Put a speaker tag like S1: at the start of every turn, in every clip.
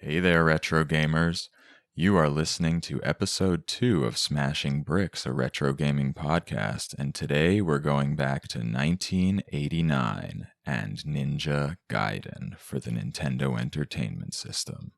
S1: Hey there, retro gamers. You are listening to episode 2 of Smashing Bricks, a retro gaming podcast, and today we're going back to 1989 and Ninja Gaiden for the Nintendo Entertainment System.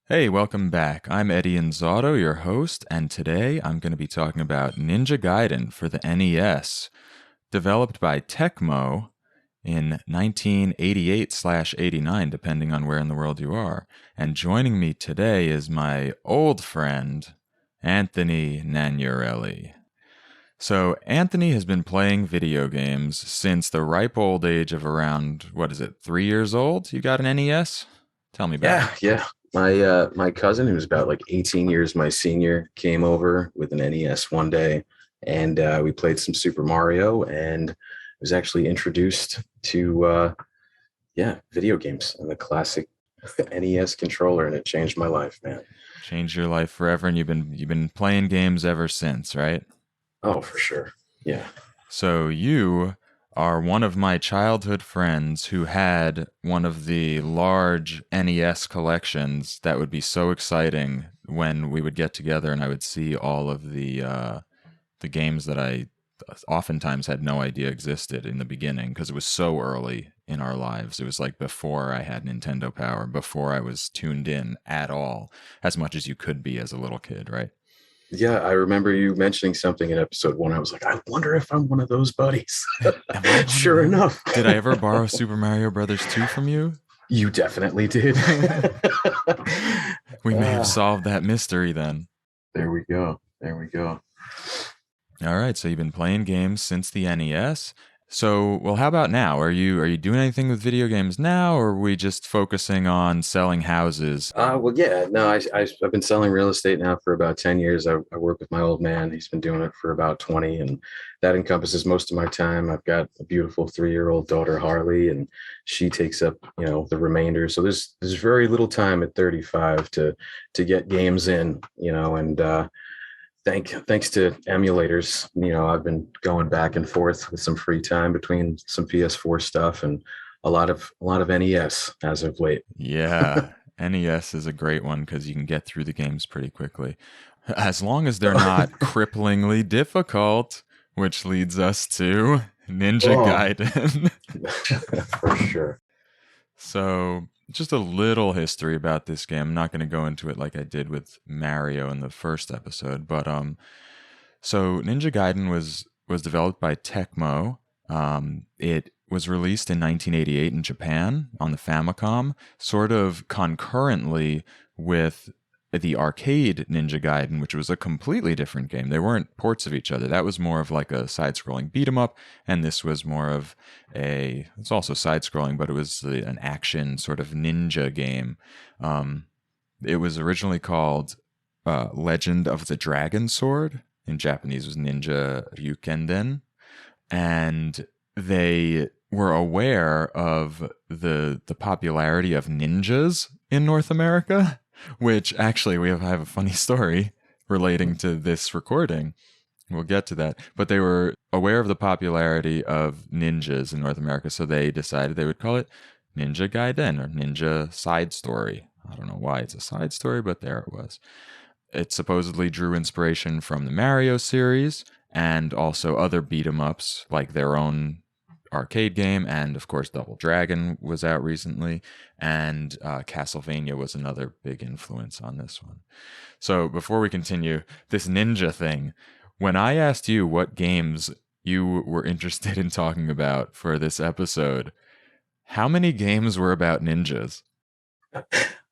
S1: Hey, welcome back. I'm Eddie Inzauto, your host, and today I'm going to be talking about Ninja Gaiden for the NES, developed by Tecmo in 1988/89, depending on where in the world you are. And joining me today is my old friend, Anthony Gnagnarelli. So Anthony has been playing video games since the ripe old age of around, 3 years old? You got an NES? Tell me about it.
S2: Yeah. My cousin, who was about like 18 years my senior, came over with an NES one day, and we played some Super Mario, and was actually introduced to video games and the classic NES controller, and it changed my life, man.
S1: Changed your life forever, and you've been playing games ever since, right?
S2: Oh, for sure. Yeah.
S1: So you are one of my childhood friends who had one of the large NES collections that would be so exciting when we would get together and I would see all of the games that I oftentimes had no idea existed in the beginning because it was so early in our lives. It was like before I had Nintendo Power, before I was tuned in at all, as much as you could be as a little kid, right?
S2: Yeah, I remember you mentioning something in episode 1. I was like, I wonder if I'm one of those buddies. Sure enough.
S1: Did I ever borrow Super Mario Brothers 2 from you?
S2: You definitely did.
S1: We may have solved that mystery then.
S2: There we go.
S1: All right, so you've been playing games since the NES. So, well, how about now? Are you doing anything with video games now, or are we just focusing on selling houses?
S2: I've been selling real estate now for about 10 years. I work with my old man. He's been doing it for about 20, and that encompasses most of my time. I've got a beautiful 3-year-old daughter, Harley, and she takes up, the remainder. So there's very little time at 35 to get games in, and thanks to emulators, I've been going back and forth with some free time between some PS4 stuff and a lot of NES as of late.
S1: Yeah, NES is a great one because you can get through the games pretty quickly, as long as they're not cripplingly difficult, which leads us to Ninja Gaiden.
S2: For sure.
S1: So, just a little history about this game. I'm not going to go into it like I did with Mario in the first episode, but so Ninja Gaiden was developed by Tecmo. It was released in 1988 in Japan on the Famicom, sort of concurrently with the arcade Ninja Gaiden, which was a completely different game. They weren't ports of each other. That was more of like a side-scrolling beat-em-up, and this was more of it's also side-scrolling, but it was an action sort of ninja game. It was originally called Legend of the Dragon Sword. In Japanese, it was Ninja Ryukenden. And they were aware of the popularity of ninjas in North America, which actually I have a funny story relating to this recording. We'll get to that. But they were aware of the popularity of ninjas in North America, so they decided they would call it Ninja Gaiden or Ninja Side Story. I don't know why it's a side story, but there it was. It supposedly drew inspiration from the Mario series and also other beat-em-ups like their own arcade game, and of course Double Dragon was out recently, and Castlevania was another big influence on this one. So before we continue, this ninja thing, when I asked you what games you were interested in talking about for this episode, how many games were about ninjas?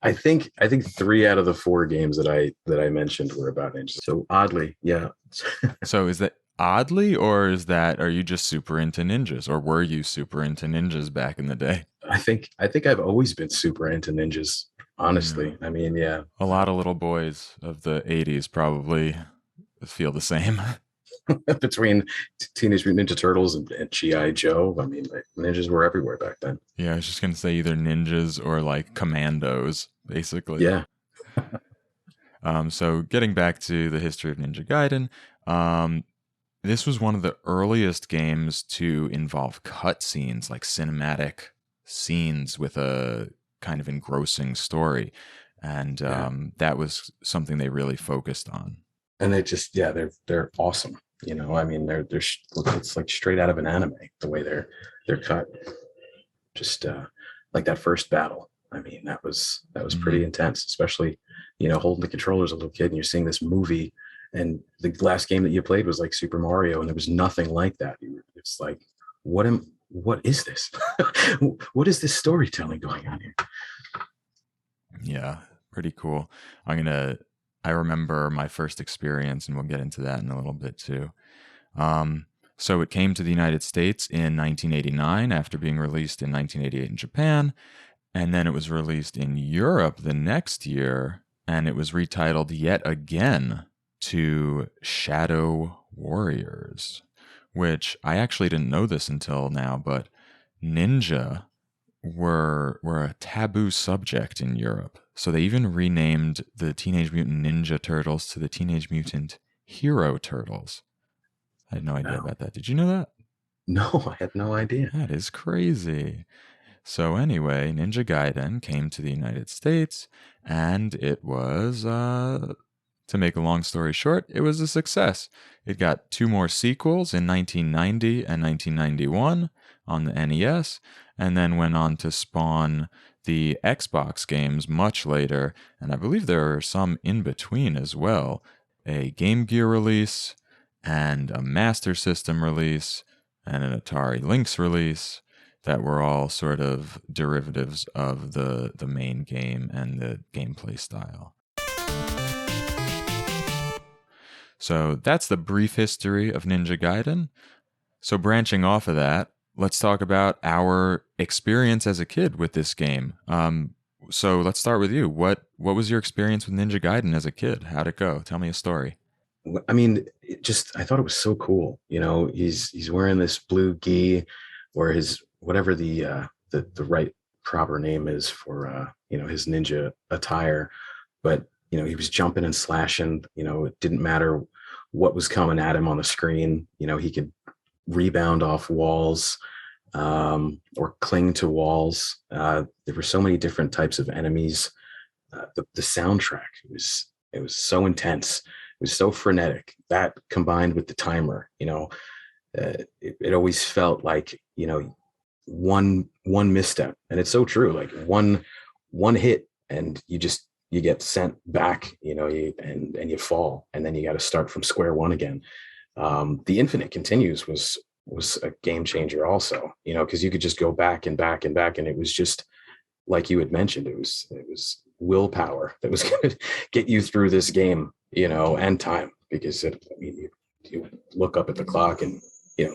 S2: I think 3 out of the 4 games that I mentioned were about ninjas. So oddly, yeah.
S1: So is that oddly, or are you just super into ninjas, or were you super into ninjas back in the day?
S2: I think I've always been super into ninjas, honestly. I mean, yeah.
S1: A lot of little boys of the 80s probably feel the same.
S2: between Teenage Mutant Ninja Turtles and GI Joe. I mean, like, ninjas were everywhere back then.
S1: Yeah, I was just gonna say either ninjas or like commandos, basically.
S2: Yeah.
S1: So getting back to the history of Ninja Gaiden, um, this was one of the earliest games to involve cutscenes, like cinematic scenes with a kind of engrossing story, and
S2: Yeah.
S1: that was something they really focused on.
S2: And they just, yeah, they're awesome. I mean, it's like straight out of an anime the way they're cut. Just like that first battle. I mean, that was pretty
S1: Mhm.
S2: intense, especially holding the controller as a little kid and you're seeing this movie. And the last game that you played was like Super Mario, and there was nothing like that. It's like, what is this? What is this storytelling going on here?
S1: Yeah, pretty cool. I remember my first experience, and we'll get into that in a little bit too. Um, so it came to the United States in 1989 after being released in 1988 in Japan, and then it was released in Europe the next year, and it was retitled yet again to Shadow Warriors, which I actually didn't know this until now, but ninja were a taboo subject in Europe. So they even renamed the Teenage Mutant Ninja Turtles to the Teenage Mutant Hero Turtles. I had no idea
S2: Wow.
S1: about that. Did you know that?
S2: No, I had no idea.
S1: That is crazy. So anyway, Ninja Gaiden came to the United States, and it was, to make a long story short, it was a success. It got two more sequels in 1990 and 1991 on the NES, and then went on to spawn the Xbox games much later, and I believe there are some in between as well. A Game Gear release, and a Master System release, and an Atari Lynx release that were all sort of derivatives of the main game and the gameplay style. So that's the brief history of Ninja Gaiden. So branching off of that, let's talk about our experience as a kid with this game. So let's start with you. What was your experience with Ninja Gaiden as a kid? How'd it go? Tell me a story.
S2: I mean, I thought it was so cool. He's wearing this blue gi, or his whatever the right proper name is for his ninja attire. But he was jumping and slashing. It didn't matter what was coming at him on the screen. He could rebound off walls, or cling to walls. There were so many different types of enemies. The soundtrack it was so intense. It was so frenetic. That combined with the timer, it always felt like one misstep, and it's so true. Like one hit, and you get sent back, and you fall, and then you got to start from square one again. The Infinite Continues was a game changer also, because you could just go back and back and back, and it was just like you had mentioned, it was willpower that was going to get you through this game, and time, because you look up at the clock and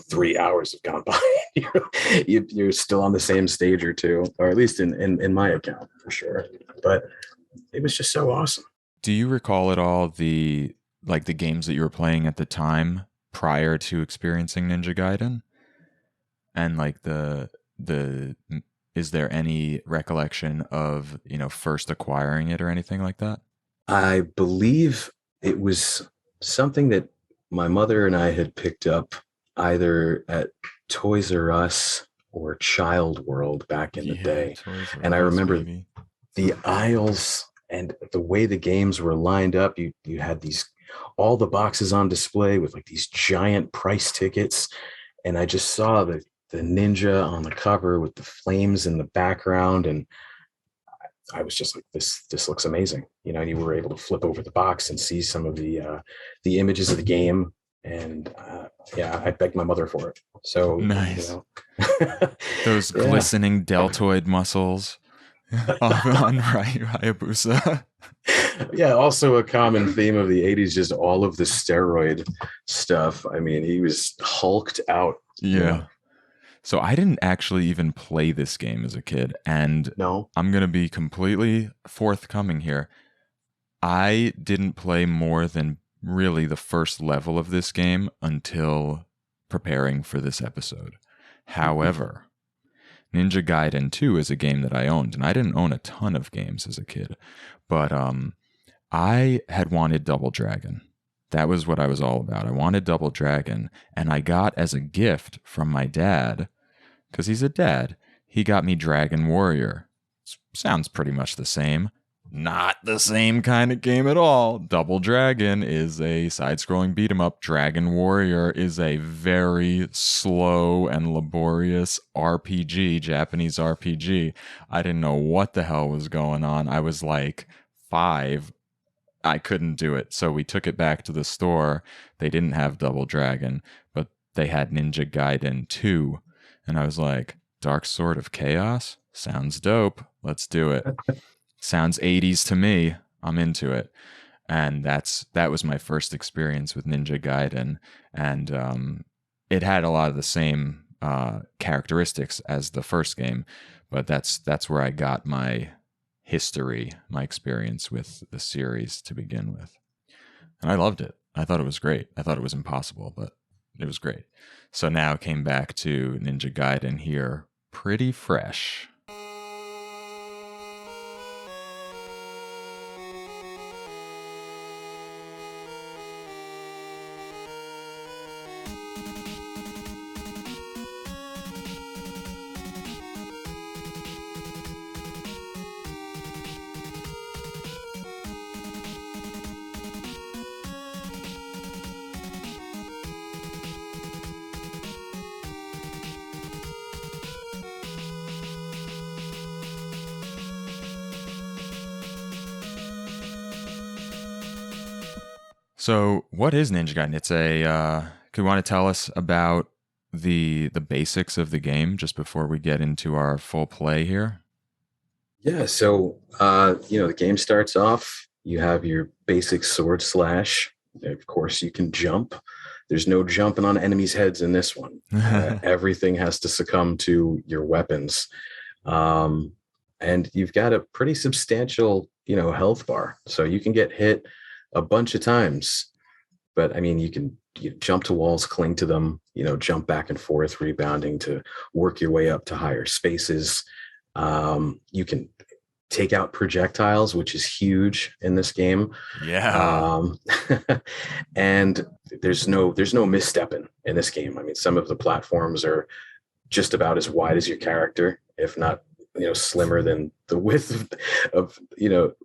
S2: 3 hours have gone by. You're still on the same stage or two, or at least in my account for sure. But it was just so awesome.
S1: Do you recall at all the games that you were playing at the time prior to experiencing Ninja Gaiden? And like the is there any recollection of, first acquiring it or anything like that?
S2: I believe it was something that my mother and I had picked up either at Toys R Us or Child World back in the
S1: Yeah,
S2: day.
S1: Toys
S2: And I
S1: R Us,
S2: remember
S1: baby.
S2: the aisles and the way the games were lined up. You had these all the boxes on display with like these giant price tickets, and I just saw the ninja on the cover with the flames in the background, and I was just like, this looks amazing. And you were able to flip over the box and see some of the images of the game. And yeah, I begged my mother for it. So,
S1: Nice. Those
S2: yeah.
S1: glistening deltoid muscles on Hayabusa.
S2: Yeah, also a common theme of the 80s, just all of the steroid stuff. I mean, he was hulked out,
S1: Yeah. So I didn't actually even play this game as a kid, and
S2: No.
S1: I'm going to be completely forthcoming here. I didn't play more than really the first level of this game until preparing for this episode. However, Ninja Gaiden 2 is a game that I owned, and I didn't own a ton of games as a kid, but I had wanted Double Dragon. That was what I was all about. I wanted Double Dragon, and I got as a gift from my dad, because he's a dad, he got me Dragon Warrior. Sounds pretty much the same. Not the same kind of game at all. Double Dragon is a side-scrolling beat-em-up. Dragon Warrior is a very slow and laborious RPG, Japanese RPG. I didn't know what the hell was going on. I was like 5. I couldn't do it. So we took it back to the store. They didn't have Double Dragon, but they had Ninja Gaiden 2. And I was like, Dark Sword of Chaos? Sounds dope. Let's do it. Sounds 80s to me. I'm into it. And that was my first experience with Ninja Gaiden. And it had a lot of the same characteristics as the first game, but that's where I got my history, my experience with the series to begin with. And I loved it. I thought it was great. I thought it was impossible, but it was great. So now came back to Ninja Gaiden here pretty fresh. So, what is Ninja Gaiden? It's a. Could you want to tell us about the basics of the game just before we get into our full play here?
S2: Yeah, so the game starts off. You have your basic sword slash. Of course, you can jump. There's no jumping on enemies' heads in this one. Everything has to succumb to your weapons, and you've got a pretty substantial, health bar. So you can get hit a bunch of times, but I mean, you jump to walls, cling to them, jump back and forth, rebounding to work your way up to higher spaces. You can take out projectiles, which is huge in this game.
S1: Yeah.
S2: And there's no misstepping in this game. I mean, some of the platforms are just about as wide as your character, if not, slimmer than the width of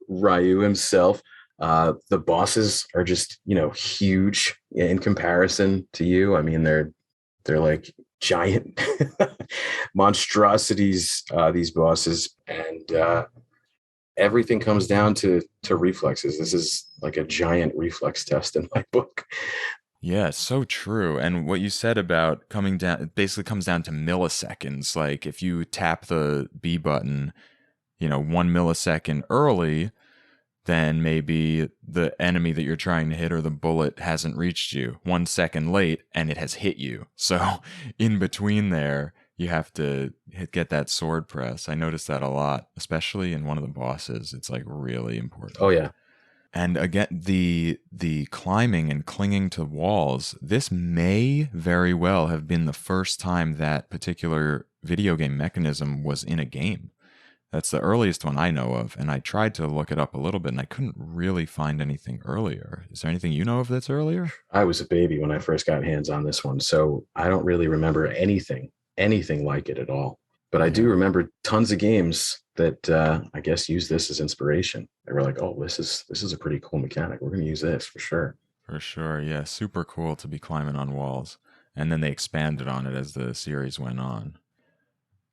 S2: Ryu himself. The bosses are just, huge in comparison to you. I mean, they're like giant monstrosities, these bosses, and everything comes down to reflexes. This is like a giant reflex test in my book.
S1: Yeah, so true. And what you said about coming down, it basically comes down to milliseconds. Like if you tap the B button, 1 millisecond early, then maybe the enemy that you're trying to hit or the bullet hasn't reached you. 1 second late and it has hit you. So in between there, you have to get that sword press. I noticed that a lot, especially in one of the bosses. It's like really important.
S2: Oh yeah.
S1: And again, the climbing and clinging to walls, this may very well have been the first time that particular video game mechanism was in a game. That's the earliest one I know of, and I tried to look it up a little bit, and I couldn't really find anything earlier. Is there anything you know of that's earlier?
S2: I was a baby when I first got hands on this one, so I don't really remember anything like it at all. But I do remember tons of games that I guess use this as inspiration. They were like, "Oh, this is a pretty cool mechanic. We're going to use this for sure."
S1: For sure, yeah, super cool to be climbing on walls, and then they expanded on it as the series went on.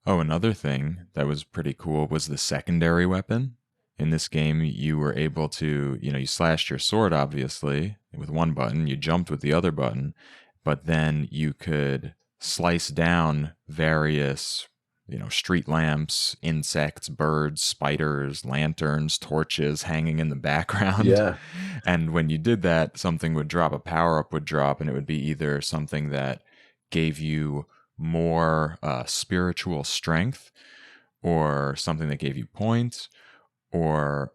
S1: Oh, another thing that was pretty cool was the secondary weapon. In this game, you were able to, you slashed your sword, obviously, with one button. You jumped with the other button. But then you could slice down various, street lamps, insects, birds, spiders, lanterns, torches hanging in the background.
S2: Yeah.
S1: And when you did that, something would drop, a power-up would drop, and it would be either something that gave you more spiritual strength, or something that gave you points, or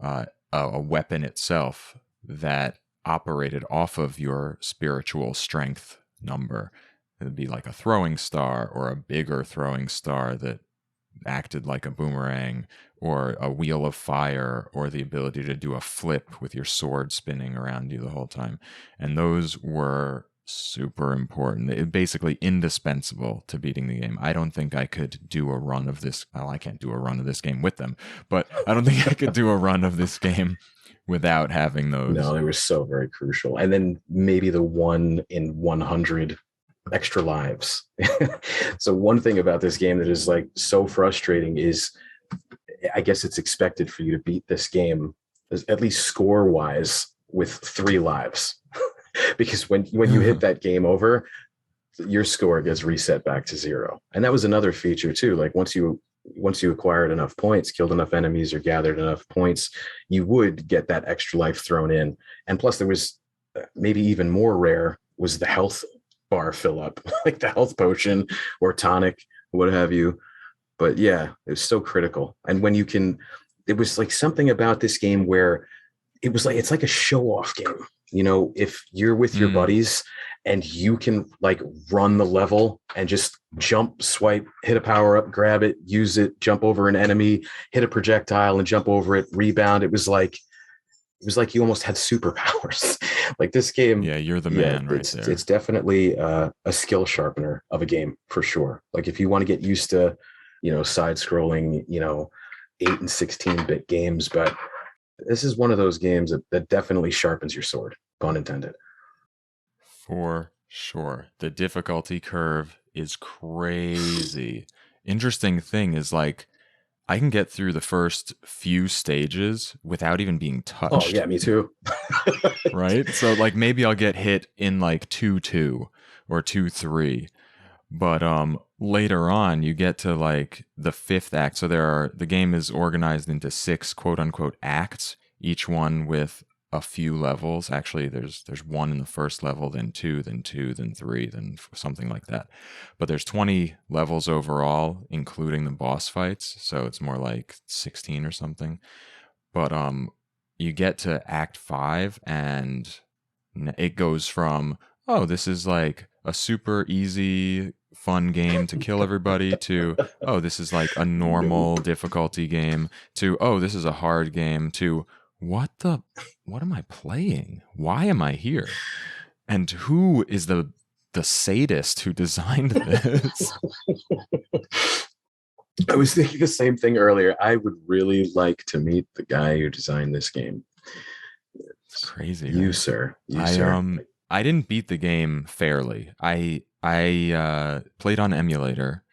S1: a weapon itself that operated off of your spiritual strength number. It'd be like a throwing star or a bigger throwing star that acted like a boomerang, or a wheel of fire, or the ability to do a flip with your sword spinning around you the whole time. And those were super important. It basically indispensable to beating the game. I don't think I could do a run of this. Well, I can't do a run of this game with them, but I don't think I could do a run of this game without having those.
S2: No, they were so very crucial. And then maybe the 1 in 100 extra lives. So one thing about this game that is like so frustrating is, I guess it's expected for you to beat this game, at least score wise, with 3 lives. Because when you hit that game over, your score gets reset back to 0. And that was another feature too. Like once you acquired enough points, killed enough enemies, or gathered enough points, you would get that extra life thrown in. And plus there was maybe even more rare was the health bar fill up, like the health potion or tonic, what have you. But yeah, it was so critical. And when you can, it was like something about this game where it was like, it's like a show off game. You know, if you're with your buddies and you can like run the level and just jump, swipe, hit a power up, grab it, use it, jump over an enemy, hit a projectile and jump over it, rebound. It was like you almost had superpowers. Like this game.
S1: Yeah, you're the man right there.
S2: It's definitely a skill sharpener of a game for sure. Like if you want to get used to, side scrolling, 8 and 16-bit games, but this is one of those games that definitely sharpens your sword, pun intended.
S1: For sure. The difficulty curve is crazy. Interesting thing is, like, I can get through the first few stages without even being touched.
S2: Oh, yeah, me too.
S1: Right? So, like, maybe I'll get hit in, like, 2-2 or 2-3. But later on, you get to, like, the 5th act. So the game is organized into 6 quote-unquote acts, each one with a few levels. Actually, there's 1 in the first level, then 2, then 2, then 3, then something like that. But there's 20 levels overall, including the boss fights. So it's more like 16 or something. But you get to Act 5, and it goes from, oh, this is like a super easy, fun game to kill everybody, to, oh, this is like a normal difficulty game, to, oh, this is a hard game, to, what am I playing? Why am I here? And who is the sadist who designed this?
S2: I was thinking the same thing earlier. I would really like to meet the guy who designed this game.
S1: It's crazy.
S2: You,
S1: right?
S2: sir. Sir.
S1: I didn't beat the game fairly. I played on emulator,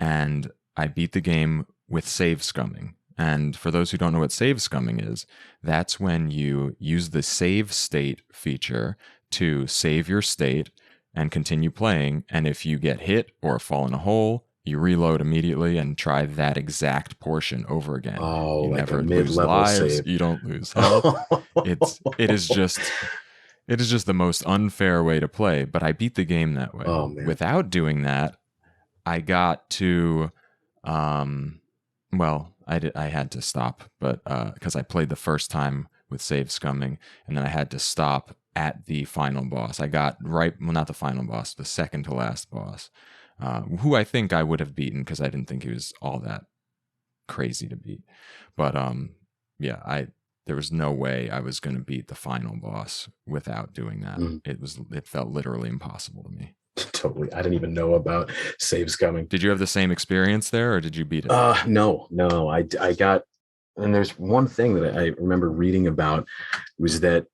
S1: and I beat the game with save scumming. And for those who don't know what save scumming is, that's when you use the save state feature to save your state and continue playing. And if you get hit or fall in a hole, you reload immediately and try that exact portion over again.
S2: Oh,
S1: you
S2: like
S1: never
S2: a
S1: lose
S2: mid-level
S1: lives.
S2: save.
S1: You don't lose health. It is just the most unfair way to play. But I beat the game that way.
S2: Oh, man.
S1: Without doing that, I got to, I had to stop, but because I played the first time with save scumming, and then I had to stop at the final boss. I got not the final boss, the second to last boss, who I think I would have beaten because I didn't think he was all that crazy to beat. But there was no way I was going to beat the final boss without doing that. It felt literally impossible to me.
S2: Totally. I didn't even know about saves coming.
S1: Did you have the same experience there, or did you beat it?
S2: No. I got, and there's one thing that I remember reading about was that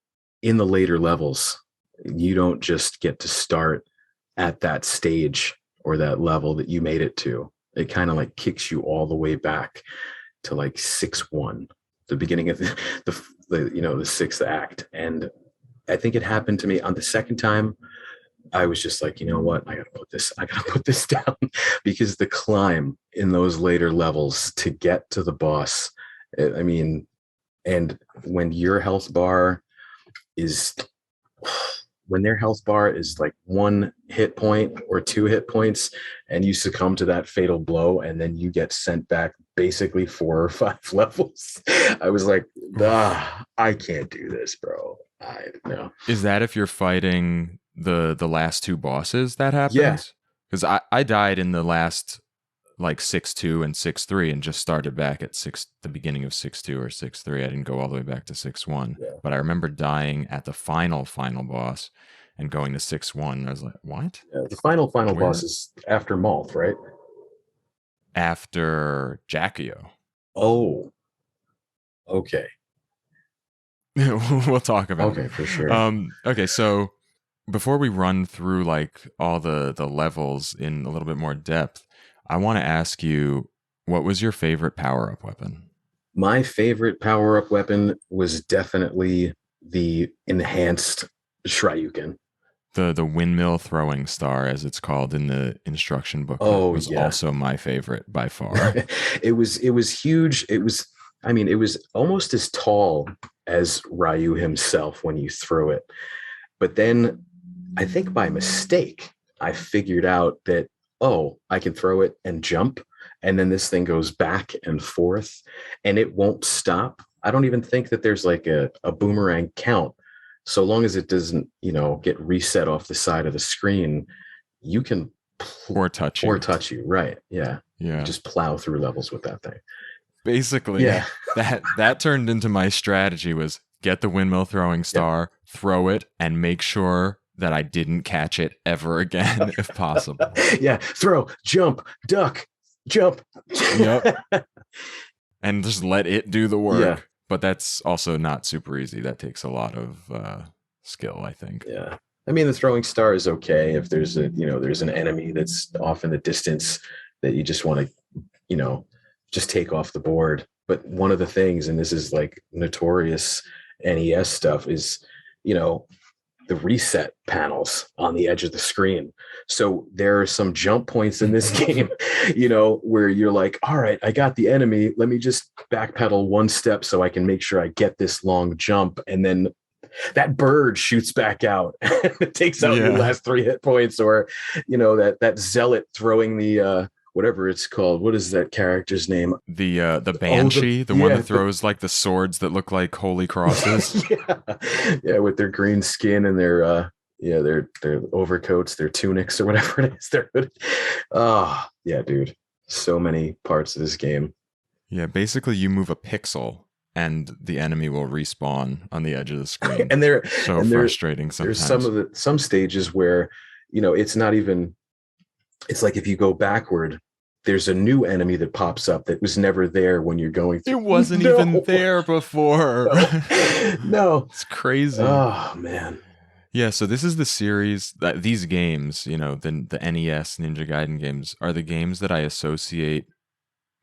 S2: in the later levels, you don't just get to start at that stage or that level that you made it to. It kind of like kicks you all the way back to like 6-1, the beginning of the 6th act. And I think it happened to me on the second time. I was just like, you know what? I gotta put this down, because the climb in those later levels to get to the boss, and when their health bar is like 1 hit point or 2 hit points, and you succumb to that fatal blow, and then you get sent back basically 4 or 5 levels. I was like, I can't do this, bro. I know.
S1: Is that if you're fighting the last two bosses that
S2: Yeah,
S1: happens? Because I died in the last like 6-2 and 6-3 and just started back at the beginning of 6-2 or 6-3. I didn't go all the way back to 6-1.
S2: yeah,
S1: But I remember dying at the final boss and going to 6-1. I was like, what?
S2: yeah. The final boss
S1: Where?
S2: is after Malth, right?
S1: After Jackio.
S2: Oh, okay.
S1: We'll talk about
S2: Okay,
S1: it.
S2: for sure.
S1: Okay, so before we run through like all the levels in a little bit more depth, I want to ask you, what was your favorite power up weapon?
S2: My favorite power up weapon was definitely the enhanced Shryuken.
S1: The windmill throwing star, as it's called in the instruction booklet,
S2: Oh
S1: was
S2: yeah.
S1: also my favorite by far.
S2: It was huge. It was almost as tall as Ryu himself when you threw it. But then I think by mistake, I figured out that, oh, I can throw it and jump. And then this thing goes back and forth and it won't stop. I don't even think that there's like a boomerang count. So long as it doesn't, get reset off the side of the screen, you can
S1: Or touch
S2: or
S1: you.
S2: touch you. Right. Yeah. You
S1: Yeah.
S2: just plow through levels with that thing.
S1: Basically,
S2: Yeah.
S1: that turned into my strategy was get the windmill throwing
S2: Yep.
S1: star, throw it, and make sure that I didn't catch it ever again if possible.
S2: Yeah. Throw, jump, duck, jump.
S1: Yep. And just let it do the
S2: Yeah.
S1: work. But that's also not super easy. That takes a lot of skill, I think.
S2: Yeah. I mean, the throwing star is okay if there's an enemy that's off in the distance that you just want to, just take off the board. But one of the things, and this is like notorious NES stuff, is, you know, the reset panels on the edge of the screen. So there are some jump points in this game, where you're like, all right, I got the enemy. Let me just backpedal one step so I can make sure I get this long jump. And then that bird shoots back out. It takes out your
S1: Yeah.
S2: last 3 hit points, or that zealot throwing the whatever it's called. What is that character's name?
S1: The banshee, the one
S2: yeah,
S1: that throws like the swords that look like holy crosses.
S2: yeah, with their green skin and their overcoats, their tunics or whatever it is. Their hood. Oh, yeah, dude. So many parts of this game.
S1: Yeah, basically you move a pixel and the enemy will respawn on the edge of the screen.
S2: And they're
S1: So
S2: and
S1: frustrating sometimes.
S2: There's some stages where it's not even. It's like if you go backward, there's a new enemy that pops up that was never there when you're going through.
S1: It wasn't even there before.
S2: No.
S1: It's crazy.
S2: Oh man.
S1: Yeah, so this is the series that these games, the NES Ninja Gaiden games are the games that I associate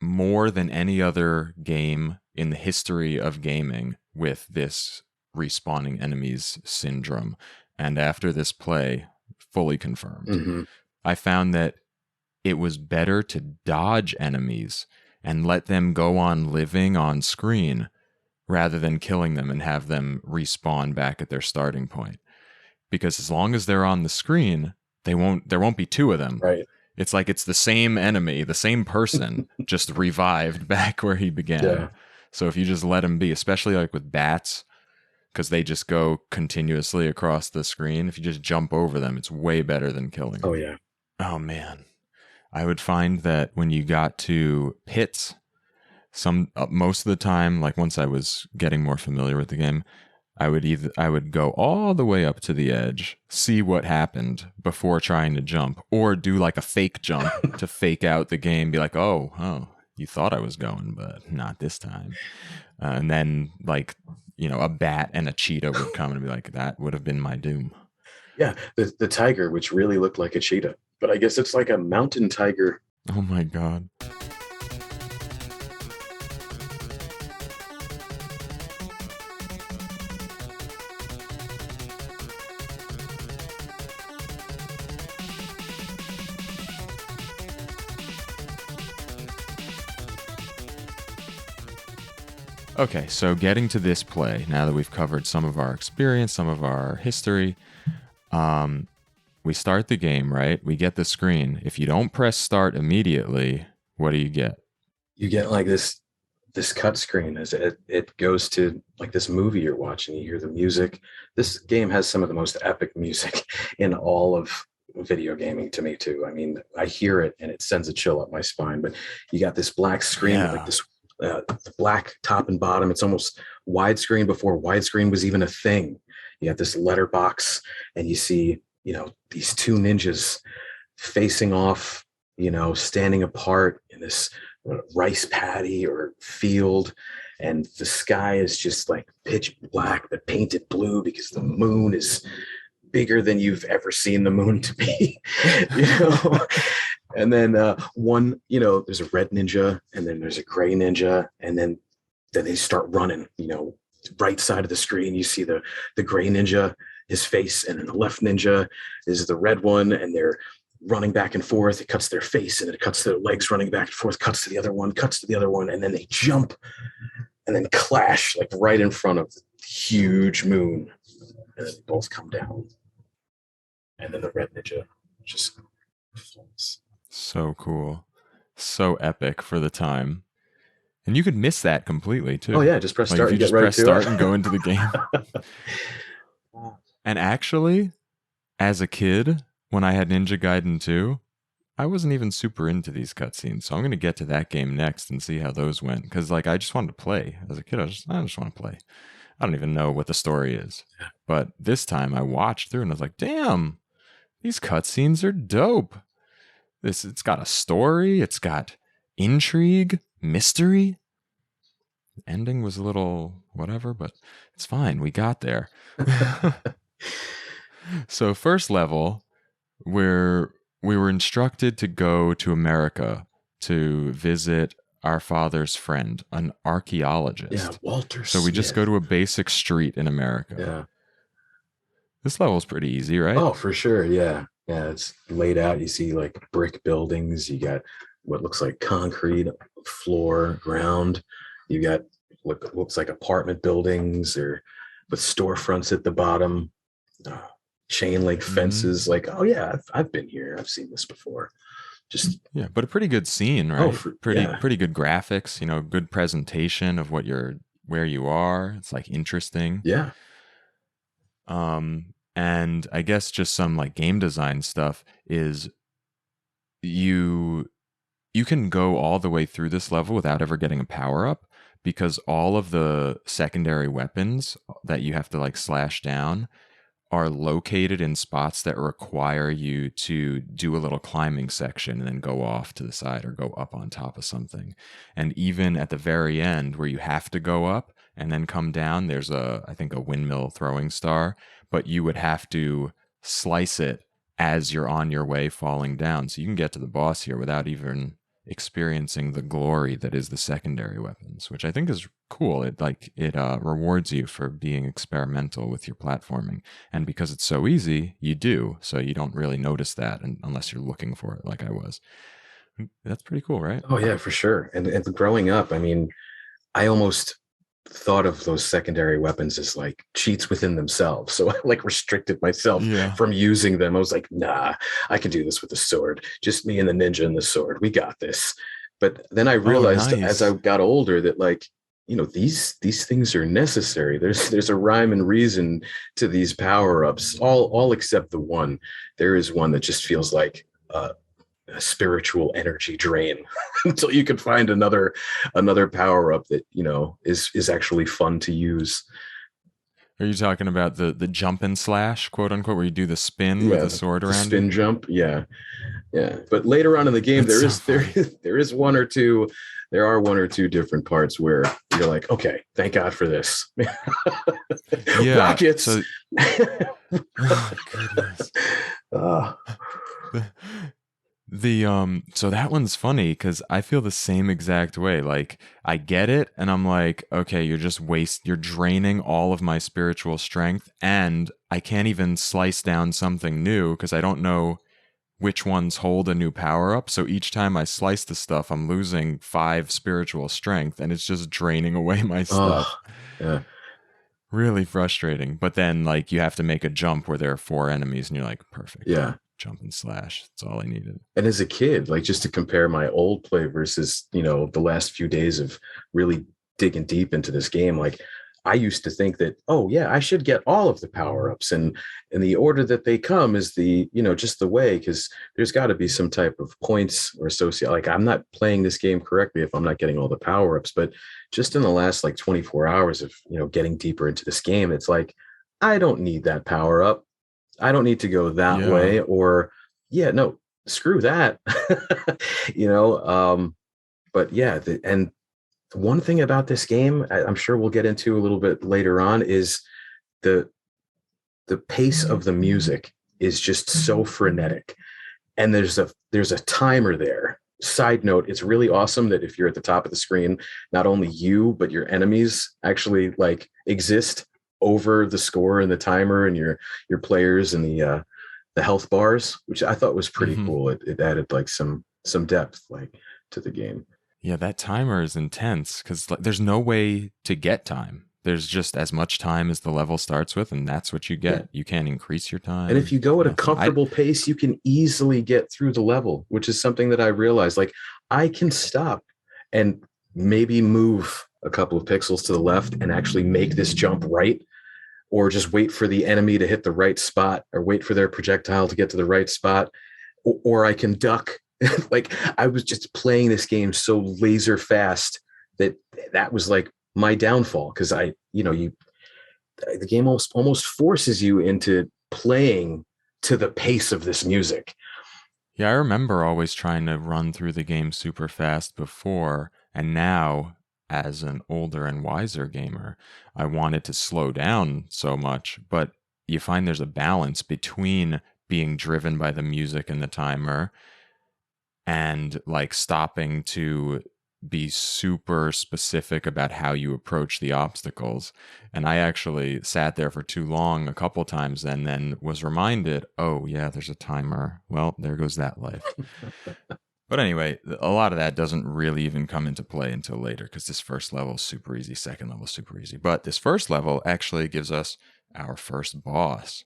S1: more than any other game in the history of gaming with this respawning enemies syndrome. And after this play, fully confirmed.
S2: Mm-hmm.
S1: I found that it was better to dodge enemies and let them go on living on screen rather than killing them and have them respawn back at their starting point. Because as long as they're on the screen, there won't be two of them.
S2: Right.
S1: It's like it's the same enemy, the same person, just revived back where he began.
S2: Yeah.
S1: So if you just let him be, especially like with bats, because they just go continuously across the screen, if you just jump over them, it's way better than killing them.
S2: Oh yeah.
S1: Oh man. I would find that when you got to pits, most of the time, like once I was getting more familiar with the game, I would go all the way up to the edge, see what happened before trying to jump, or do like a fake jump to fake out the game, be like, oh, you thought I was going, but not this time. And then like, a bat and a cheetah would come and be like, that would have been my doom.
S2: Yeah. The tiger, which really looked like a cheetah, but I guess it's like a mountain tiger.
S1: Oh my God. Okay, so getting to this play, now that we've covered some of our experience, some of our history, we start the game, right? We get the screen. If you don't press start immediately, what do you get?
S2: You get like this this cut screen as it goes to like this movie you're watching. You hear the music. This game has some of the most epic music in all of video gaming to me too. I mean, I hear it and it sends a chill up my spine. But you got this black screen with like
S1: Yeah.
S2: this black top and bottom. It's almost widescreen before widescreen was even a thing. You got this letterbox, and you see, these two ninjas facing off, standing apart in this rice paddy or field, and the sky is just like pitch black but painted blue because the moon is bigger than you've ever seen the moon to be. you know and then one, there's a red ninja, and then there's a gray ninja, and then they start running. Right side of the screen, you see the gray ninja, his face, and then the left ninja is the red one, and they're running back and forth. It cuts their face, and then it cuts their legs running back and forth, cuts to the other one, cuts to the other one, and then they jump and then clash like right in front of the huge moon, and then they both come down, and then the red ninja just falls.
S1: So cool. So epic for the time. And you could miss that completely too.
S2: Oh yeah, just press start
S1: you
S2: and get
S1: just
S2: right
S1: press
S2: to
S1: start
S2: it.
S1: and go into the game. And actually, as a kid, when I had Ninja Gaiden 2, I wasn't even super into these cutscenes. So I'm going to get to that game next and see how those went. Because I just wanted to play. As a kid, I just want to play. I don't even know what the story is. But this time I watched through and I was like, damn, these cutscenes are dope. It's got a story. It's got intrigue, mystery. The ending was a little whatever, but it's fine. We got there. So first level, we were instructed to go to America to visit our father's friend, an archaeologist.
S2: Yeah, Walter.
S1: So we just go to a basic street in America.
S2: Yeah.
S1: This level's pretty easy, right?
S2: Oh, for sure. Yeah. Yeah. It's laid out. You see like brick buildings. You got what looks like concrete floor, ground. You got what looks like apartment buildings or with storefronts at the bottom, chain link fences.
S1: Mm-hmm.
S2: Like, oh yeah, I've been here. I've seen this before. Just
S1: yeah, but a pretty good scene, right?
S2: Oh,
S1: pretty good graphics. Good presentation of where you are. It's like interesting.
S2: Yeah.
S1: And I guess just some like game design stuff is you can go all the way through this level without ever getting a power up, because all of the secondary weapons that you have to like slash down are located in spots that require you to do a little climbing section and then go off to the side or go up on top of something. And even at the very end where you have to go up and then come down, there's I think a windmill throwing star, but you would have to slice it as you're on your way falling down. So you can get to the boss here without even experiencing the glory that is the secondary weapons, which I think is cool. It rewards you for being experimental with your platforming, and because it's so easy, you do, so you don't really notice that unless you're looking for it like I was. That's pretty cool, right?
S2: Oh yeah, for sure. And growing up, I mean, I almost thought of those secondary weapons as like cheats within themselves. So I like restricted myself from using them. I was like, nah, I can do this with the sword. Just me and the ninja and the sword. We got this. But then I realized as I got older that like, these things are necessary. There's a rhyme and reason to these power-ups, all except the one. There is one that just feels like a spiritual energy drain until you can find another power up that is actually fun to use.
S1: Are you talking about the jump and slash, quote unquote, where you do the spin with the sword around?
S2: Spin jump, yeah. But later on in the game, there are one or two different parts where you're like, okay, thank God for this. Rockets.
S1: So, oh, goodness. So that one's funny because I feel the same exact way. Like I get it, and I'm like, okay, you're draining all of my spiritual strength, and I can't even slice down something new because I don't know which ones hold a new power up. So each time I slice the stuff, I'm losing 5 spiritual strength, and it's just draining away my stuff.
S2: Yeah.
S1: Really frustrating. But then like you have to make a jump where there are 4 enemies, and you're like, perfect.
S2: Yeah.
S1: jump and slash. That's all I needed.
S2: And as a kid, like just to compare my old play versus, the last few days of really digging deep into this game, like I used to think that, oh yeah, I should get all of the power-ups, and the order that they come is just the way, because there's got to be some type of points or associate. Like I'm not playing this game correctly if I'm not getting all the power-ups. But just in the last like 24 hours of, getting deeper into this game, it's like, I don't need that power-up. I don't need to go that
S1: Yeah.
S2: way, or yeah, no, screw that. you know, but yeah, and one thing about this game, I'm sure we'll get into a little bit later on, is the the pace of the music is just so frenetic, and there's a timer there. Side note, it's really awesome that if you're at the top of the screen, not only you but your enemies actually like exist over the score and the timer and your players and the health bars, which I thought was pretty
S1: Hmm.
S2: cool. It added like some depth like to the game.
S1: Yeah, that timer is intense because like, there's no way to get time. There's just as much time as the level starts with, and that's what you
S2: Yeah.
S1: get. You can't increase your
S2: And if
S1: time.
S2: you go at a
S1: Nothing. I
S2: comfortable pace, you can easily get through the level, which is something that I realized. Like I can stop and maybe move a couple of pixels to the left and actually make this jump right, or just wait for the enemy to hit the right spot, or wait for their projectile to get to the right spot, or I can duck. Like I was just playing this game so laser fast that was like my downfall, because the game almost forces you into playing to the pace of this music.
S1: Yeah, I remember always trying to run through the game super fast before, and now, as an older and wiser gamer, I wanted to slow down so much, but you find there's a balance between being driven by the music and the timer and like stopping to be super specific about how you approach the obstacles. And I actually sat there for too long a couple times and then was reminded, oh, yeah, there's a timer. Well, there goes that life. But anyway, a lot of that doesn't really even come into play until later because this first level is super easy, second level is super easy. But this first level actually gives us our first boss.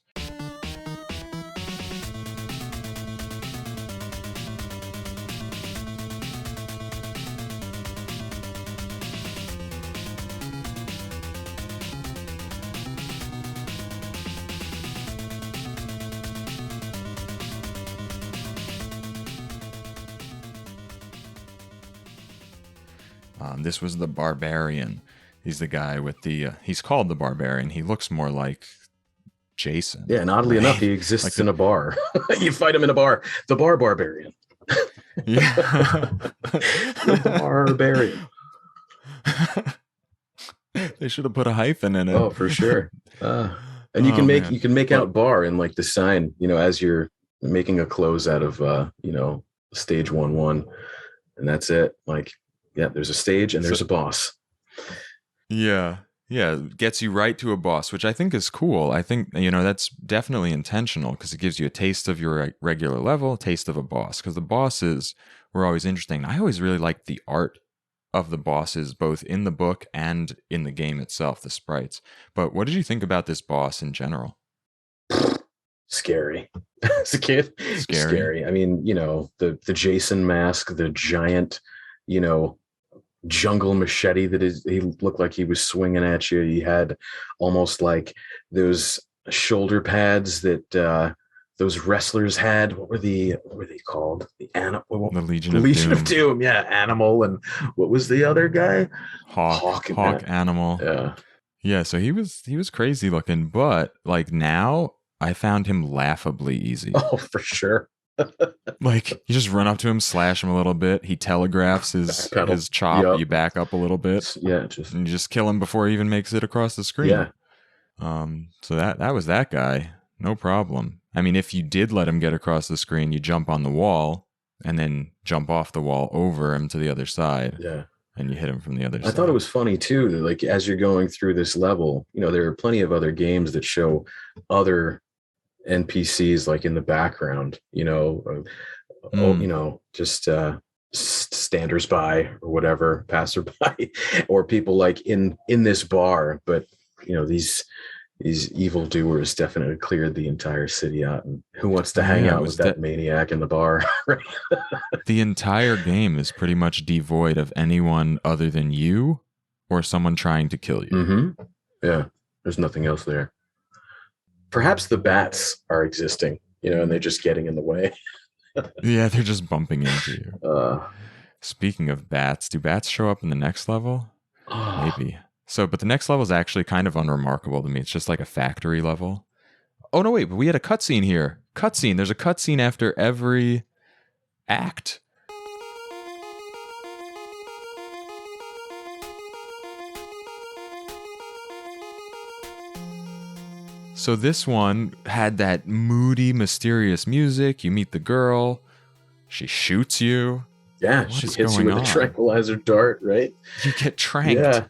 S1: This was the Barbarian. He's the guy with he's called the Barbarian. He looks more like Jason.
S2: Yeah, and oddly
S1: Right?
S2: enough, he exists
S1: Like
S2: in a bar. You fight him in a bar. The Bar Barbarian.
S1: yeah.
S2: The Barbarian.
S1: They should have put a hyphen in it.
S2: Oh, for sure. And
S1: Oh, man.
S2: you can make
S1: But
S2: out bar in like the sign, as you're making a close out of stage 1-1, and that's it. Like, yeah, there's a stage and there's a boss.
S1: yeah. Yeah, it gets you right to a boss, which I think is cool. I think, that's definitely intentional because it gives you a taste of your regular level, a taste of a boss, because the bosses were always interesting. I always really liked the art of the bosses, both in the book and in the game itself, the sprites. But what did you think about this boss in general?
S2: Scary. As a kid,
S1: Scary?
S2: I mean, the Jason mask, the giant, you know, jungle machete he looked like he was swinging at you. He had almost like those shoulder pads that those wrestlers had. What were they called? The animal,
S1: The Legion
S2: the
S1: of
S2: Legion
S1: Doom.
S2: of Doom. Yeah, Animal, and what was the other guy?
S1: Hawk Animal.
S2: Yeah.
S1: Yeah, so he was crazy looking, but like now I found him laughably easy.
S2: Oh, for sure.
S1: Like you just run up to him, slash him a little bit. He telegraphs his chop.
S2: Yep.
S1: You back up a little bit,
S2: Yeah,
S1: and you just kill him before he even makes it across the screen.
S2: Yeah.
S1: So that was that guy. No problem. I mean, if you did let him get across the screen, you jump on the wall and then jump off the wall over him to the other side.
S2: Yeah.
S1: And you hit him from the other side.
S2: I thought it was funny too that, like, as you're going through this level, there are plenty of other games that show other NPCs like in the background, just standers by or whatever, passerby, or people like in this bar. But these these evildoers definitely cleared the entire city out. And who wants to hang
S1: Yeah, it
S2: out with
S1: was
S2: that
S1: that
S2: maniac in the bar? Right?
S1: the entire game is pretty much devoid of anyone other than you or someone trying to kill you.
S2: Mm-hmm. Yeah, there's nothing else there. Perhaps the bats are existing, and they're just getting in the way.
S1: Yeah, they're just bumping into you.
S2: Uh,
S1: Speaking of bats, do bats show up in the next level?
S2: oh,
S1: Maybe. So, but the next level is actually kind of unremarkable to me. It's just like a factory level. Oh, no, wait, but we had a cutscene here. Cutscene. There's a cutscene after every act. So this one had that moody, mysterious music. You meet the girl. She shoots you.
S2: yeah,
S1: What
S2: she
S1: is
S2: hits you
S1: going
S2: with a
S1: on?
S2: tranquilizer dart, right?
S1: You get tranked.
S2: Yeah,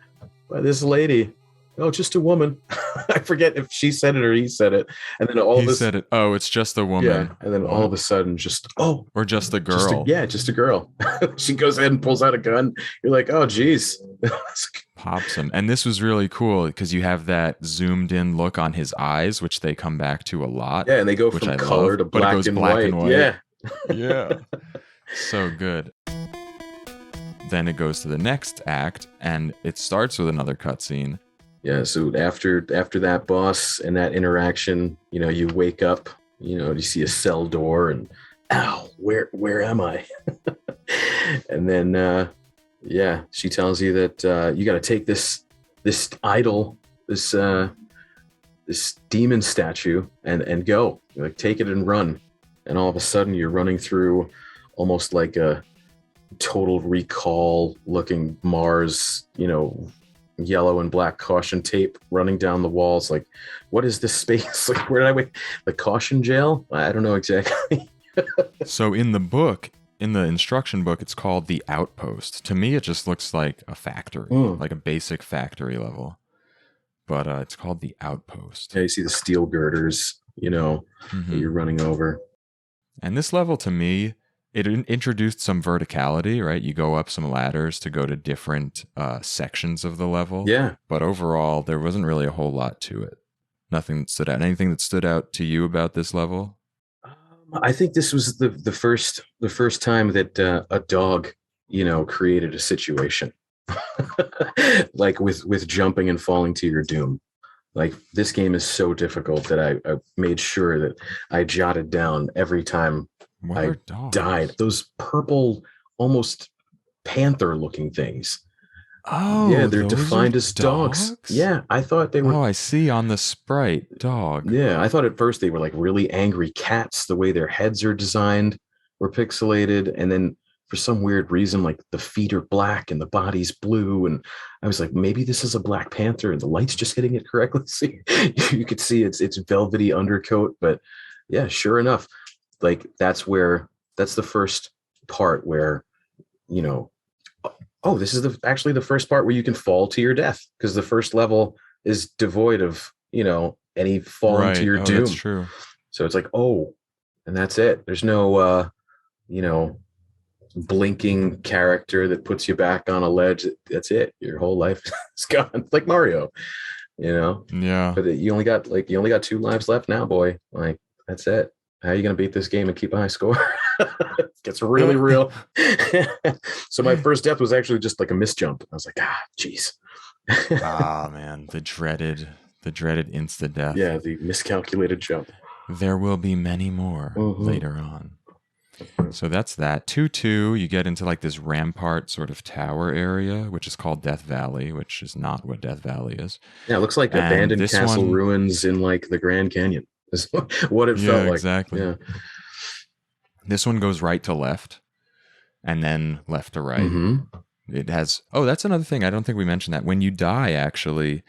S2: by this lady. Oh, just a woman. I forget if she said it or he said it. And then all
S1: He
S2: of us,
S1: said it. Oh, it's just a
S2: yeah.
S1: woman.
S2: And then all of a sudden,
S1: Or just a
S2: just a,
S1: girl.
S2: yeah, just a girl. She goes ahead and pulls out a gun. You're like, oh, geez.
S1: Pops him. And this was really cool because you have that zoomed in look on his eyes, which they come back to a lot.
S2: Yeah, and they go
S1: which
S2: from
S1: I
S2: color
S1: love,
S2: to
S1: but it
S2: black
S1: goes
S2: and
S1: black
S2: white.
S1: and white.
S2: Yeah.
S1: Yeah. So good. Then it goes to the next act and it starts with another cutscene.
S2: Yeah, so after that boss and that interaction, you wake up, you see a cell door and ow, where am I? And then yeah, she tells you that you got to take this idol, this demon statue and go. You're like, take it and run. And all of a sudden you're running through almost like a Total Recall looking Mars, yellow and black caution tape running down the walls. Like, what is this space? Like, where did I wait? The caution jail? I don't know exactly.
S1: So in the book, in the instruction book, it's called the Outpost. To me, it just looks like a factory, like a basic factory level. But it's called the Outpost.
S2: Yeah, you see the steel girders, that you're running over.
S1: And this level, to me, it introduced some verticality, right? You go up some ladders to go to different sections of the level.
S2: Yeah.
S1: But overall, there wasn't really a whole lot to it. Nothing that stood out. Anything that stood out to you about this level?
S2: I think this was the first time that a dog, created a situation. Like with jumping and falling to your doom. Like, this game is so difficult that I made sure that I jotted down every time I died. Those purple, almost panther-looking things.
S1: Oh,
S2: yeah, they're defined as dogs. Yeah, I thought they were.
S1: Oh, I see on the sprite, dog.
S2: Yeah, I thought at first they were like really angry cats. The way their heads are designed were pixelated, and then for some weird reason, like the feet are black and the body's blue, and I was like, maybe this is a Black Panther, and the light's just hitting it correctly. See, you could see it's velvety undercoat, but yeah, sure enough, like that's the first part where, oh, this is actually the first part where you can fall to your death, because the first level is devoid of, any falling to your doom.
S1: That's true.
S2: So it's like, oh, and that's it. There's no, blinking character that puts you back on a ledge. That's it. Your whole life is gone. It's like Mario,
S1: Yeah.
S2: But you only got 2 lives left now, boy. Like, that's it. How are you going to beat this game and keep a high score? It gets really real. So my first death was actually just like a misjump. I was like, geez.
S1: Man, the dreaded insta death.
S2: Yeah, the miscalculated jump.
S1: There will be many more later on. So that's that. 2-2, you get into like this rampart sort of tower area, which is called Death Valley, which is not what Death Valley is.
S2: Yeah, it looks like abandoned castle ruins in like the Grand Canyon. Is what it felt like.
S1: Exactly.
S2: Yeah.
S1: This one goes right to left and then left to right. It has, that's another thing. I don't think we mentioned that. When you die, actually,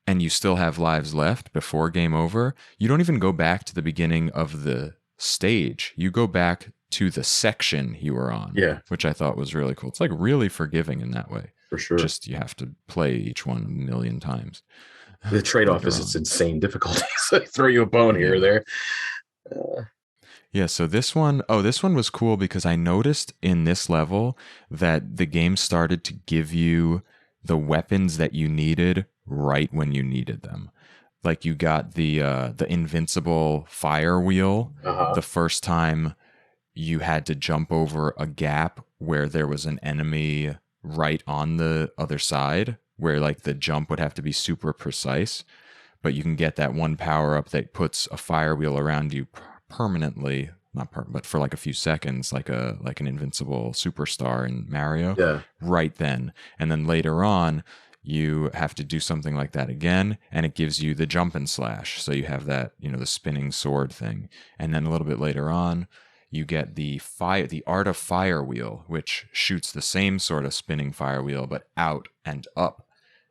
S1: and you still have lives left before game over, you don't even go back to the beginning of the stage. You go back to the section you were on.
S2: Yeah.
S1: Which I thought was really cool. It's like really forgiving in that way.
S2: For sure.
S1: Just you have to play each one a million times.
S2: The trade-off is it's insane difficulty. So they throw you a bone here or there.
S1: Yeah, so this one was cool because I noticed in this level that the game started to give you the weapons that you needed right when you needed them. Like you got the invincible fire wheel
S2: Uh-huh.
S1: the first time you had to jump over a gap where there was an enemy right on the other side, where like the jump would have to be super precise. But you can get that one power up that puts a fire wheel around you permanently, not per, but for like a few seconds, like an invincible superstar in Mario.
S2: Yeah.
S1: Right then, and then later on, you have to do something like that again, and it gives you the jump and slash. So you have that, the spinning sword thing, and then a little bit later on, you get the art of fire wheel, which shoots the same sort of spinning fire wheel but out and up,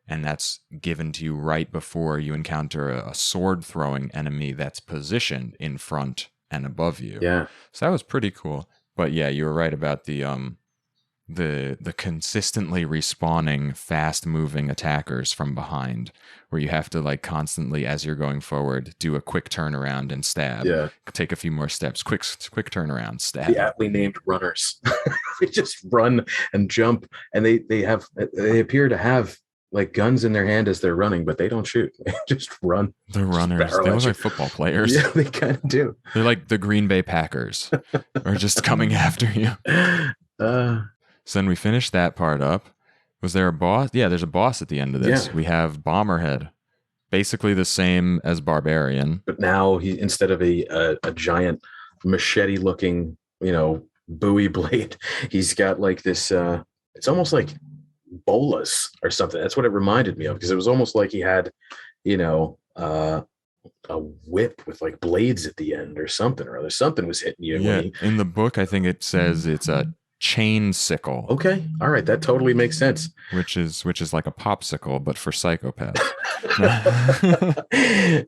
S1: and that's given to you right before you encounter a sword throwing enemy that's positioned in front and above you.
S2: Yeah.
S1: So that was pretty cool. But yeah, you were right about the consistently respawning fast moving attackers from behind, where you have to like constantly, as you're going forward, do a quick turnaround and stab,
S2: Yeah.
S1: take a few more steps, quick turnaround,
S2: The
S1: stab.
S2: aptly named runners. They just run and jump, and they appear to have like guns in their hand as they're running, but they don't shoot. They just run.
S1: The
S2: Just
S1: runners,
S2: barrel
S1: they
S2: at
S1: look
S2: you.
S1: like football players.
S2: Yeah, they kind of do.
S1: They're like the Green Bay Packers are just coming after you.
S2: Uh,
S1: So then we finished that part up. Was there a boss? Yeah, there's a boss at the end of this.
S2: Yeah.
S1: We have Bomberhead, basically the same as Barbarian.
S2: but now he, instead of a giant machete looking, buoy blade, he's got like this. It's almost like bolas or something. That's what it reminded me of, because it was almost like he had, you know, uh, a whip with like blades at the end or something or other. Something was hitting you.
S1: Yeah, in the book, I think it says it's a chain sickle.
S2: Okay, all right, that totally makes sense.
S1: which is like a popsicle, but for psychopaths.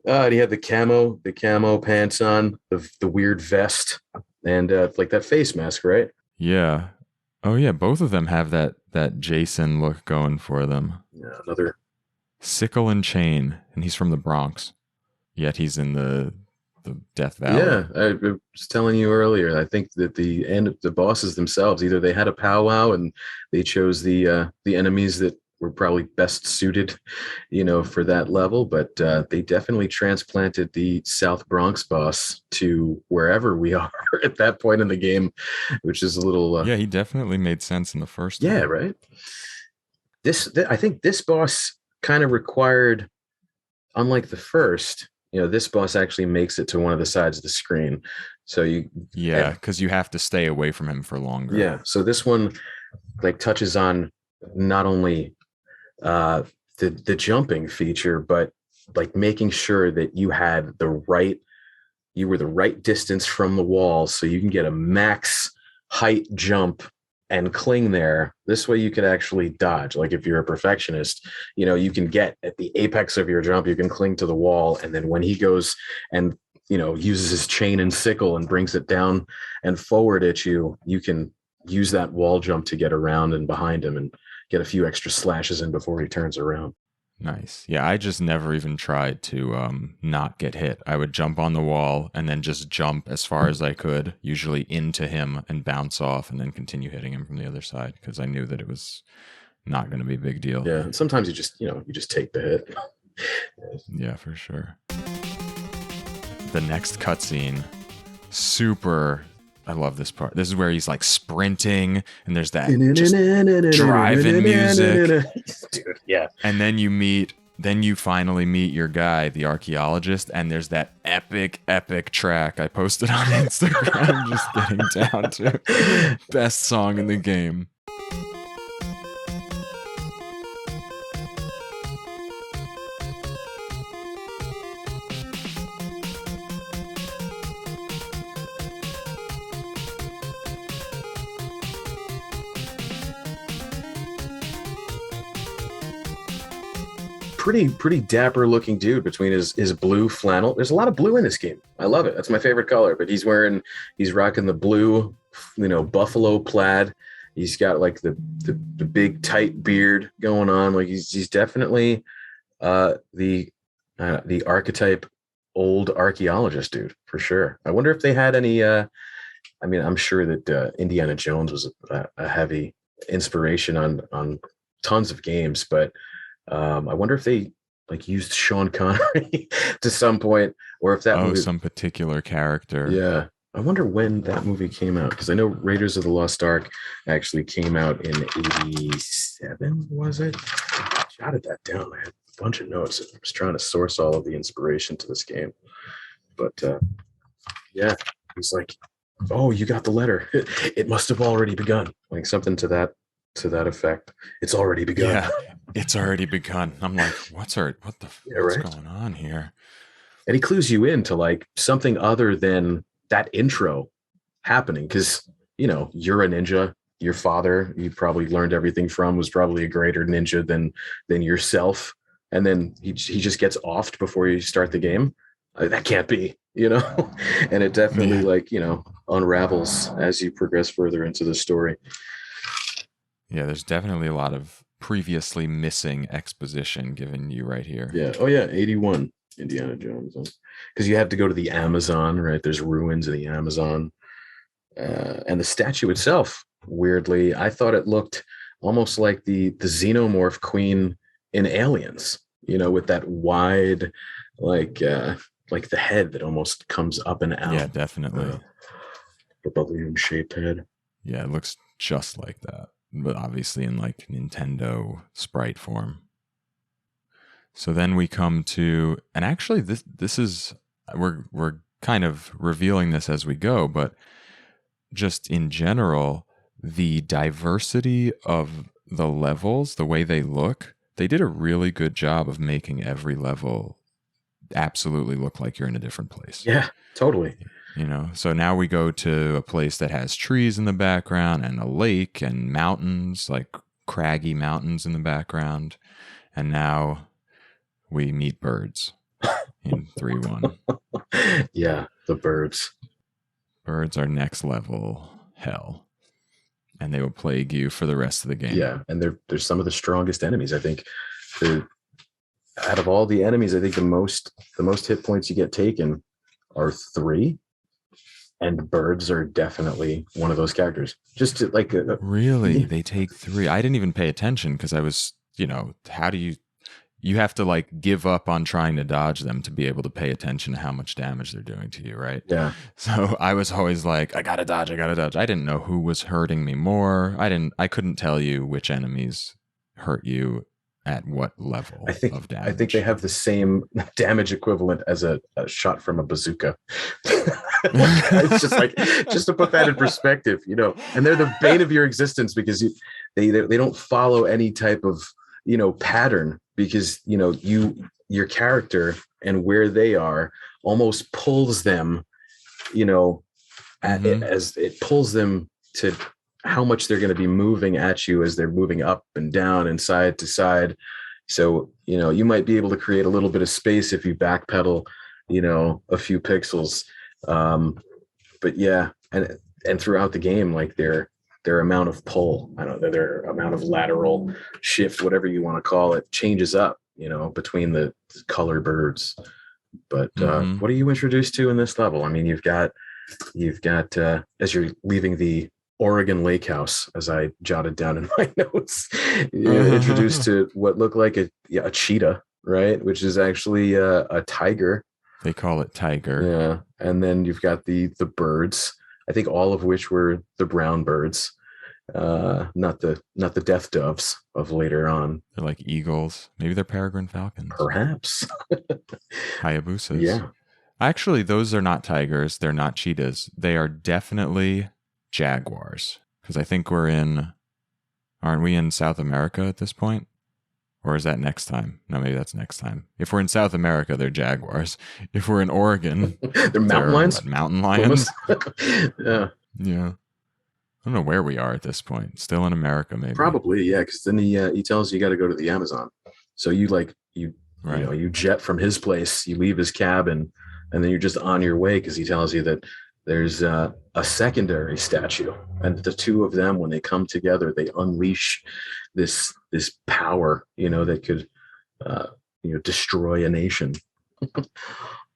S2: And he had the camo pants on, the weird vest, and like that face mask, right?
S1: Yeah. Oh yeah, both of them have that Jason look going for them.
S2: Yeah, another.
S1: Sickle and chain, and he's from the Bronx. Yet he's in the Death Valley.
S2: Yeah, I was telling you earlier. I think that the bosses themselves, either they had a powwow and they chose the enemies that were probably best suited, for that level. But they definitely transplanted the South Bronx boss to wherever we are at that point in the game, which is a little.
S1: Yeah, he definitely made sense in the first
S2: Yeah,
S1: one.
S2: right. I think this boss kind of required, unlike the first, this boss actually makes it to one of the sides of the screen. So
S1: Yeah, because you have to stay away from him for longer.
S2: yeah. So this one like touches on not only the jumping feature, but like making sure that you were the right distance from the wall so you can get a max height jump and cling there. This way you could actually dodge. Like if you're a perfectionist, you can get at the apex of your jump, you can cling to the wall. And then when he goes and, uses his chain and sickle and brings it down and forward at you, you can use that wall jump to get around and behind him and get a few extra slashes in before he turns around.
S1: Nice. Yeah, I just never even tried to not get hit. I would jump on the wall and then just jump as far as I could, usually into him and bounce off and then continue hitting him from the other side because I knew that it was not going to be a big deal.
S2: Yeah. And sometimes you just take the hit.
S1: Yeah, for sure. The next cutscene, super. I love this part. This is where he's like sprinting and there's that just driving music.
S2: Dude, yeah.
S1: And then you finally meet your guy, the archaeologist, and there's that epic track I posted on Instagram just getting down to best song in the game.
S2: Pretty dapper looking dude between his blue flannel. There's a lot of blue in this game. I love it. That's my favorite color. But he's rocking the blue, buffalo plaid. He's got like the big tight beard going on. Like he's definitely the archetype old archaeologist dude for sure. I wonder if they had any. I'm sure that Indiana Jones was a heavy inspiration on tons of games, but I wonder if they like used Sean Connery to some point, or if that
S1: Oh,
S2: movie.
S1: some particular character.
S2: Yeah, I wonder when that movie came out, because I know Raiders of the Lost Ark actually came out in '87. Was it? I jotted that down. I had a bunch of notes. I was trying to source all of the inspiration to this game, but yeah, he's like, "Oh, you got the letter. It must have already begun." Like something to that effect. It's already begun.
S1: Yeah, it's already begun. I'm like,
S2: Yeah,
S1: what's
S2: right.
S1: going on here?
S2: And he clues you in to like something other than that intro happening, because you're a ninja. Your father, you probably learned everything from, was probably a greater ninja than yourself, and then he just gets offed before you start the game. That can't be. And it definitely
S1: Yeah.
S2: like unravels as you progress further into the story.
S1: Yeah, there's definitely a lot of previously missing exposition given you right here.
S2: Yeah. Oh yeah, 81 Indiana Jones, because you have to go to the Amazon, right? There's ruins in the Amazon. And the statue itself, weirdly, I thought it looked almost like the xenomorph queen in Aliens, with that wide, like the head that almost comes up and out.
S1: Yeah, definitely.
S2: The balloon shaped head.
S1: Yeah, it looks just like that, but obviously in like Nintendo sprite form. So then we come to, and actually this is, we're kind of revealing this as we go, but just in general, the diversity of the levels, the way they look, they did a really good job of making every level absolutely look like you're in a different place.
S2: Yeah, totally.
S1: So now we go to a place that has trees in the background and a lake and mountains, like craggy mountains in the background. And now we meet birds in 3-1.
S2: Yeah, the birds.
S1: Birds are next level hell, and they will plague you for the rest of the game.
S2: Yeah, and they're some of the strongest enemies. I think out of all the enemies, I think the most hit points you get taken are 3, and birds are definitely one of those characters. Just to, like
S1: really, they take 3. I didn't even pay attention because I was, how do you have to like give up on trying to dodge them to be able to pay attention to how much damage they're doing to you, right?
S2: Yeah.
S1: So I was always like, I gotta dodge. I didn't know who was hurting me more. I couldn't tell you which enemies hurt you at what level of damage.
S2: I think they have the same damage equivalent as a shot from a bazooka. It's just like, just to put that in perspective, and they're the bane of your existence, because they don't follow any type of pattern, because your character and where they are almost pulls them, as it pulls them to how much they're going to be moving at you as they're moving up and down and side to side. So you might be able to create a little bit of space if you backpedal a few pixels, but yeah, and throughout the game, like their amount of pull, I don't know, their amount of lateral shift, whatever you want to call it, changes up, between the color birds. But what are you introduced to in this level? I mean, you've got as you're leaving the Oregon Lake House, as I jotted down in my notes, you're introduced to what looked like a cheetah, right? Which is actually a tiger.
S1: They call it tiger.
S2: Yeah, and then you've got the birds. I think all of which were the brown birds, not the death doves of later on.
S1: They're like eagles. Maybe they're peregrine falcons.
S2: Perhaps.
S1: Hayabusas.
S2: Yeah.
S1: Actually, those are not tigers. They're not cheetahs. They are definitely jaguars. Because I think aren't we in South America at this point? Or is that next time? No, maybe that's next time. If we're in South America, they're jaguars. If we're in Oregon,
S2: they're mountain lions.
S1: Mountain lions.
S2: Yeah.
S1: Yeah. I don't know where we are at this point. Still in America, maybe.
S2: Probably, yeah. Because then he tells you got to go to the Amazon. So you you jet from his place, you leave his cabin, and then you're just on your way, because he tells you that there's a secondary statue, and the two of them, when they come together, they unleash this power, that could destroy a nation.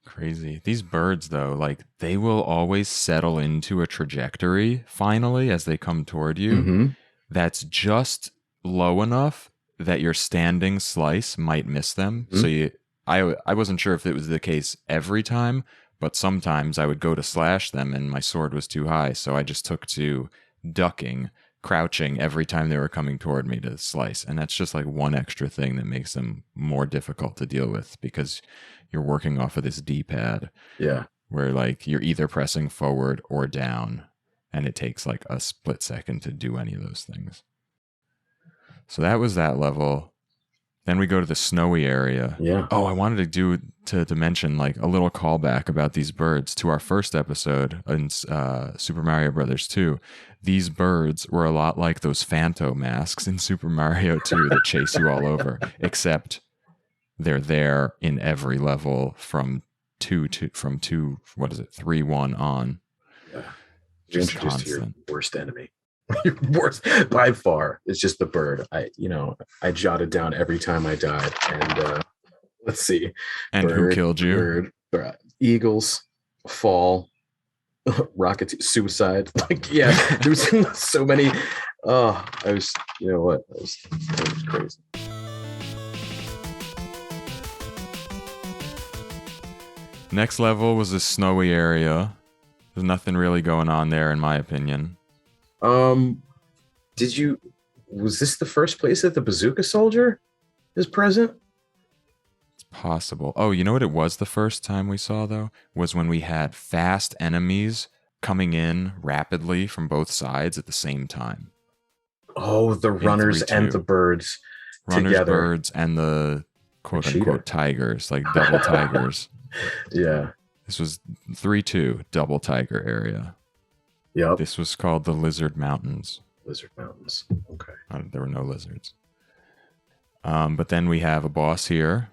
S1: Crazy. These birds, though, like, they will always settle into a trajectory finally as they come toward you.
S2: Mm-hmm.
S1: That's just low enough that your standing slice might miss them.
S2: Hmm?
S1: I wasn't sure if it was the case every time, but sometimes I would go to slash them and my sword was too high, so I just took to ducking, crouching every time they were coming toward me to slice. And that's just like one extra thing that makes them more difficult to deal with because you're working off of this D-pad
S2: Yeah.
S1: where like you're either pressing forward or down, and it takes like a split second to do any of those things. So that was that level. Then we go to the snowy area.
S2: Yeah.
S1: Oh, I wanted to mention like a little callback about these birds to our first episode in Super Mario Brothers 2. These birds were a lot like those Phanto masks in Super Mario 2 that chase you all over, except they're there in every level from 3-1 on.
S2: Yeah. You're
S1: Just
S2: introduced to your
S1: constant.
S2: worst enemy. Your worst by far. It's just the bird. I jotted down every time I died. And let's see.
S1: And who killed you?
S2: Bird, eagles, fall, rocket, suicide. Like, yeah, there was so many. I was, you know what? That was crazy.
S1: Next level was a snowy area. There's nothing really going on there, in my opinion.
S2: Was this the first place that the bazooka soldier is present?
S1: It's possible. Oh, you know what it was the first time we saw, though? Was when we had fast enemies coming in rapidly from both sides at the same time.
S2: Oh, the runners and the birds together.
S1: Birds, and the quote-unquote tigers, like double tigers.
S2: Yeah.
S1: This was 3-2, double tiger area.
S2: Yep.
S1: This was called the Lizard Mountains.
S2: Lizard Mountains. Okay.
S1: There were no lizards. But then we have a boss here.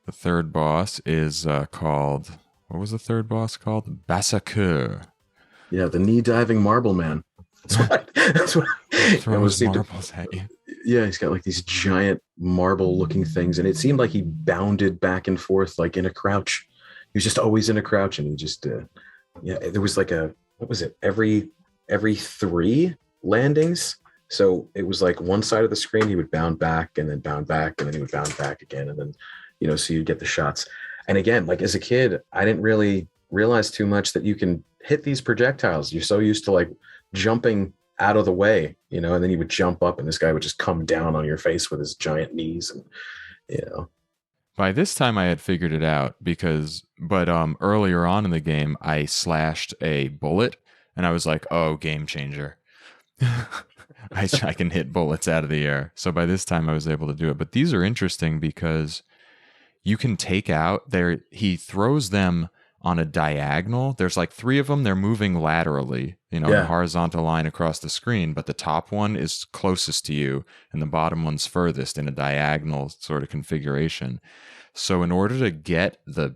S1: The third boss is called... What was the third boss called? Bassakur.
S2: Yeah, the knee-diving marble man. That's what
S1: Throws marbles at you.
S2: Yeah, he's got like these giant marble-looking things, and it seemed like he bounded back and forth like in a crouch. He was just always in a crouch, and he just... there was like what was it? Every 3 landings. So it was like one side of the screen, he would bound back and then bound back, and then he would bound back again. And then, so you'd get the shots. And again, like as a kid, I didn't really realize too much that you can hit these projectiles. You're so used to like jumping out of the way, and then you would jump up and this guy would just come down on your face with his giant knees. And,
S1: By this time I had figured it out but earlier on in the game, I slashed a bullet and I was like, oh, game changer. I can hit bullets out of the air. So by this time I was able to do it. But these are interesting because you can take out he throws them on a diagonal. There's like 3 of them. They're moving laterally, in a horizontal line across the screen. But the top one is closest to you and the bottom one's furthest in a diagonal sort of configuration. So in order to get the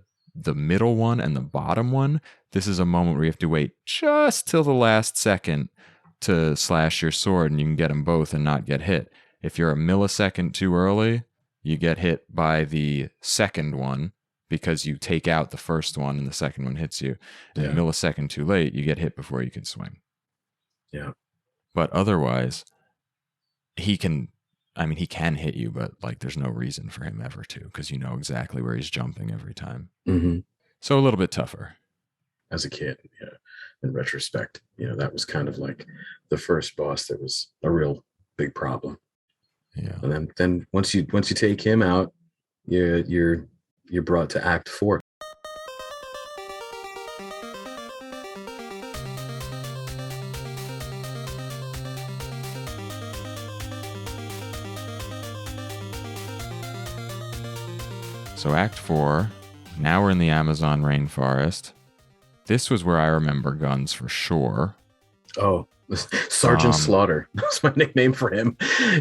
S1: middle one and the bottom one, this is a moment where you have to wait just till the last second to slash your sword, and you can get them both and not get hit. If you're a millisecond too early, you get hit by the second one because you take out the first one and the second one hits you. And a millisecond too late, you get hit before you can swing.
S2: Yeah.
S1: But otherwise, he can hit you, but like there's no reason for him ever to, because you know exactly where he's jumping every time.
S2: Mm-hmm.
S1: So a little bit tougher.
S2: As a kid, in retrospect, that was kind of like the first boss that was a real big problem.
S1: Yeah.
S2: And then once you take him out, you're brought to Act 4.
S1: So Act 4, now we're in the Amazon rainforest. This was where I remember guns for sure.
S2: Oh, Sergeant Slaughter. That's my nickname for him.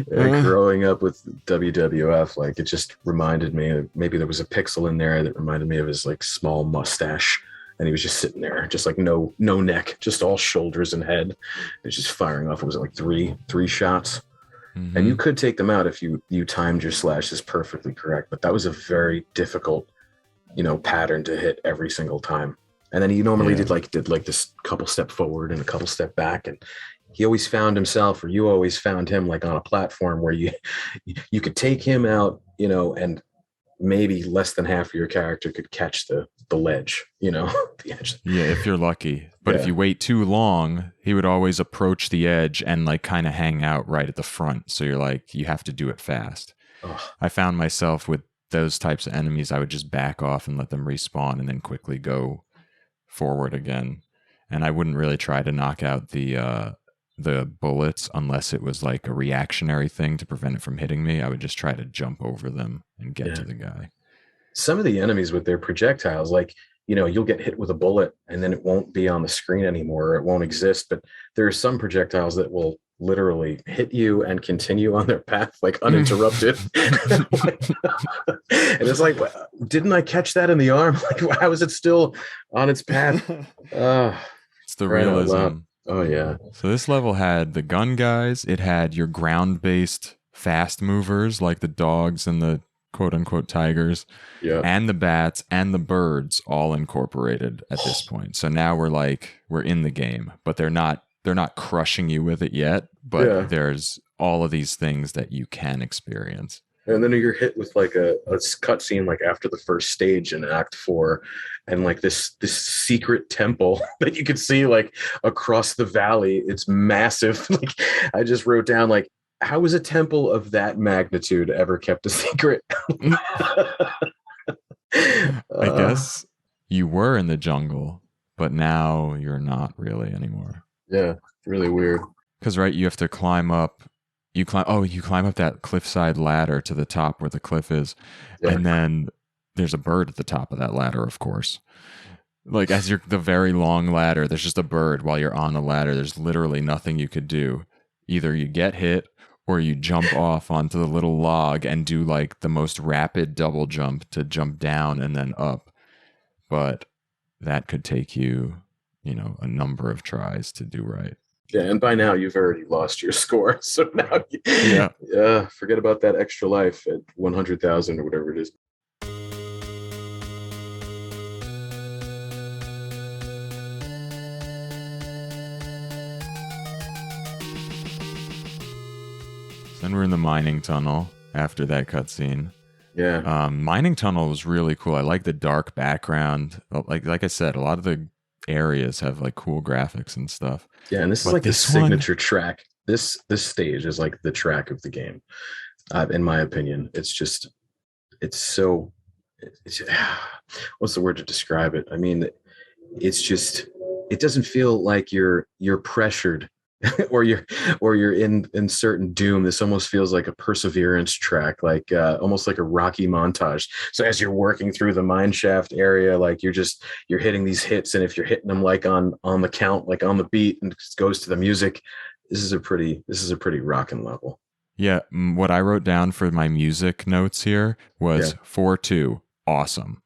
S2: Growing up with WWF, like it just reminded me of, maybe there was a pixel in there that reminded me of his like small mustache. And he was just sitting there, just like no neck, just all shoulders and head. It was just firing off. It was like three shots. Mm-hmm. And you could take them out if you timed your slashes perfectly correct. But that was a very difficult, pattern to hit every single time. And then he normally did like this couple step forward and a couple step back. And, he always found himself, or you always found him, like on a platform where you could take him out, and maybe less than half of your character could catch the ledge, the edge.
S1: Yeah, if you're lucky. But if
S2: Yeah.
S1: you wait too long, he would always approach the edge and like kind of hang out right at the front. So you're like, you have to do it fast.
S2: Oh,
S1: I found myself with those types of enemies, I would just back off and let them respawn and then quickly go forward again. And I wouldn't really try to knock out the bullets unless it was like a reactionary thing to prevent it from hitting me. I would just try to jump over them and get
S2: yeah.
S1: to the guy.
S2: Some of the enemies with their projectiles, like, you'll get hit with a bullet and then it won't be on the screen anymore, or it won't exist. But there are some projectiles that will literally hit you and continue on their path like uninterrupted. And it's like, didn't I catch that in the arm? Like, how is it still on its path?
S1: It's the
S2: Right out
S1: realism.
S2: loud. Oh yeah.
S1: So this level had the gun guys. It had your ground-based fast movers like the dogs and the quote-unquote tigers,
S2: Yeah.
S1: and the bats and the birds all incorporated at this point. So now we're in the game, but they're not crushing you with it yet. But
S2: Yeah.
S1: there's all of these things that you can experience.
S2: And then you're hit with like a cutscene like after the first stage in Act 4, and like this secret temple that you could see like across the valley. It's massive. Like, I just wrote down, like, how is a temple of that magnitude ever kept a secret?
S1: I guess you were in the jungle, but now you're not really anymore.
S2: Yeah, really weird.
S1: Because right, you have to climb up. You climb up that cliffside ladder to the top where the cliff is,
S2: Yeah.
S1: and then there's a bird at the top of that ladder, of course. Like, as you're the very long ladder, there's just a bird while you're on the ladder. There's literally nothing you could do. Either you get hit or you jump off onto the little log and do like the most rapid double jump to jump down and then up. But that could take you, a number of tries to do right.
S2: Yeah, and by now you've already lost your score. So now, forget about that extra life at 100,000 or whatever it is.
S1: Then we're in the mining tunnel after that cutscene.
S2: Yeah.
S1: Mining tunnel was really cool. I like the dark background. Like I said, a lot of the areas have like cool graphics and stuff.
S2: Yeah, and this is like the signature track. This stage is like the track of the game, in my opinion. It's what's the word to describe it? I mean, it doesn't feel like you're pressured or you're in certain doom. This almost feels like a perseverance track, like almost like a Rocky montage. So as you're working through the mine shaft area, like you're hitting these hits, and if you're hitting them like on the count, like on the beat, and it goes to the music, this is a pretty rockin' level.
S1: Yeah, what I wrote down for my music notes here was 4-2, awesome.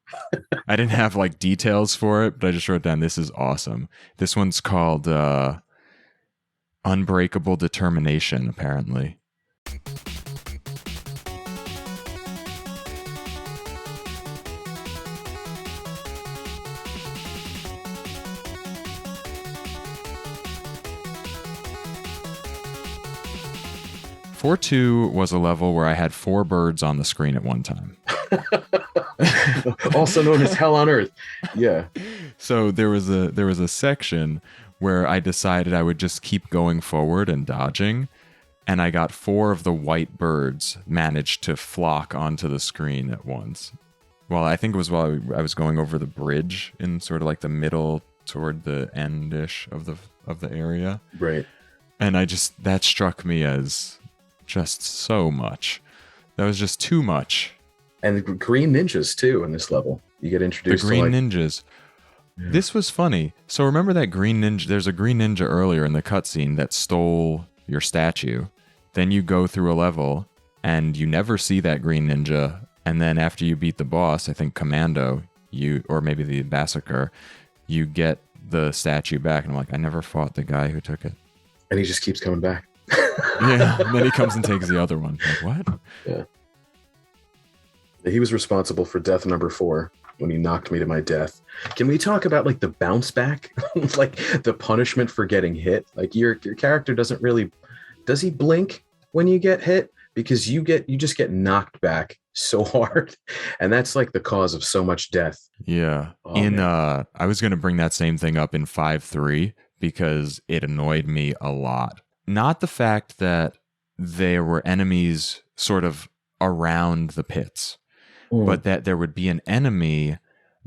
S1: I didn't have like details for it, but I just wrote down, this is awesome. This one's called Unbreakable Determination, apparently. "4-2" was a level where I had 4 birds on the screen at one time.
S2: Also known as Hell on Earth. Yeah.
S1: So there was a section where I decided I would just keep going forward and dodging, and I got 4 of the white birds managed to flock onto the screen at once. Well, I think it was while I was going over the bridge in sort of like the middle toward the end-ish of the area.
S2: Right.
S1: And that struck me as just so much. That was just too much.
S2: And the green ninjas too in this level. You get introduced
S1: The green
S2: to
S1: ninjas. Yeah. This was funny. So remember that green ninja? There's a green ninja earlier in the cutscene that stole your statue. Then you go through a level and you never see that green ninja. And then after you beat the boss, I think Commando, or maybe the Massacre, you get the statue back. And I'm like, I never fought the guy who took it.
S2: And he just keeps coming back.
S1: Yeah. And then he comes and takes the other one. Like, what?
S2: Yeah. He was responsible for death number 4. when he knocked me to my death. Can we talk about like the bounce back, like the punishment for getting hit? Like your character doesn't really, does he blink when you get hit? Because you just get knocked back so hard, and that's like the cause of so much death.
S1: Yeah.
S2: Oh man.
S1: I was gonna bring that same thing up in 5-3 because it annoyed me a lot. Not the fact that there were enemies sort of around the pits, but that there would be an enemy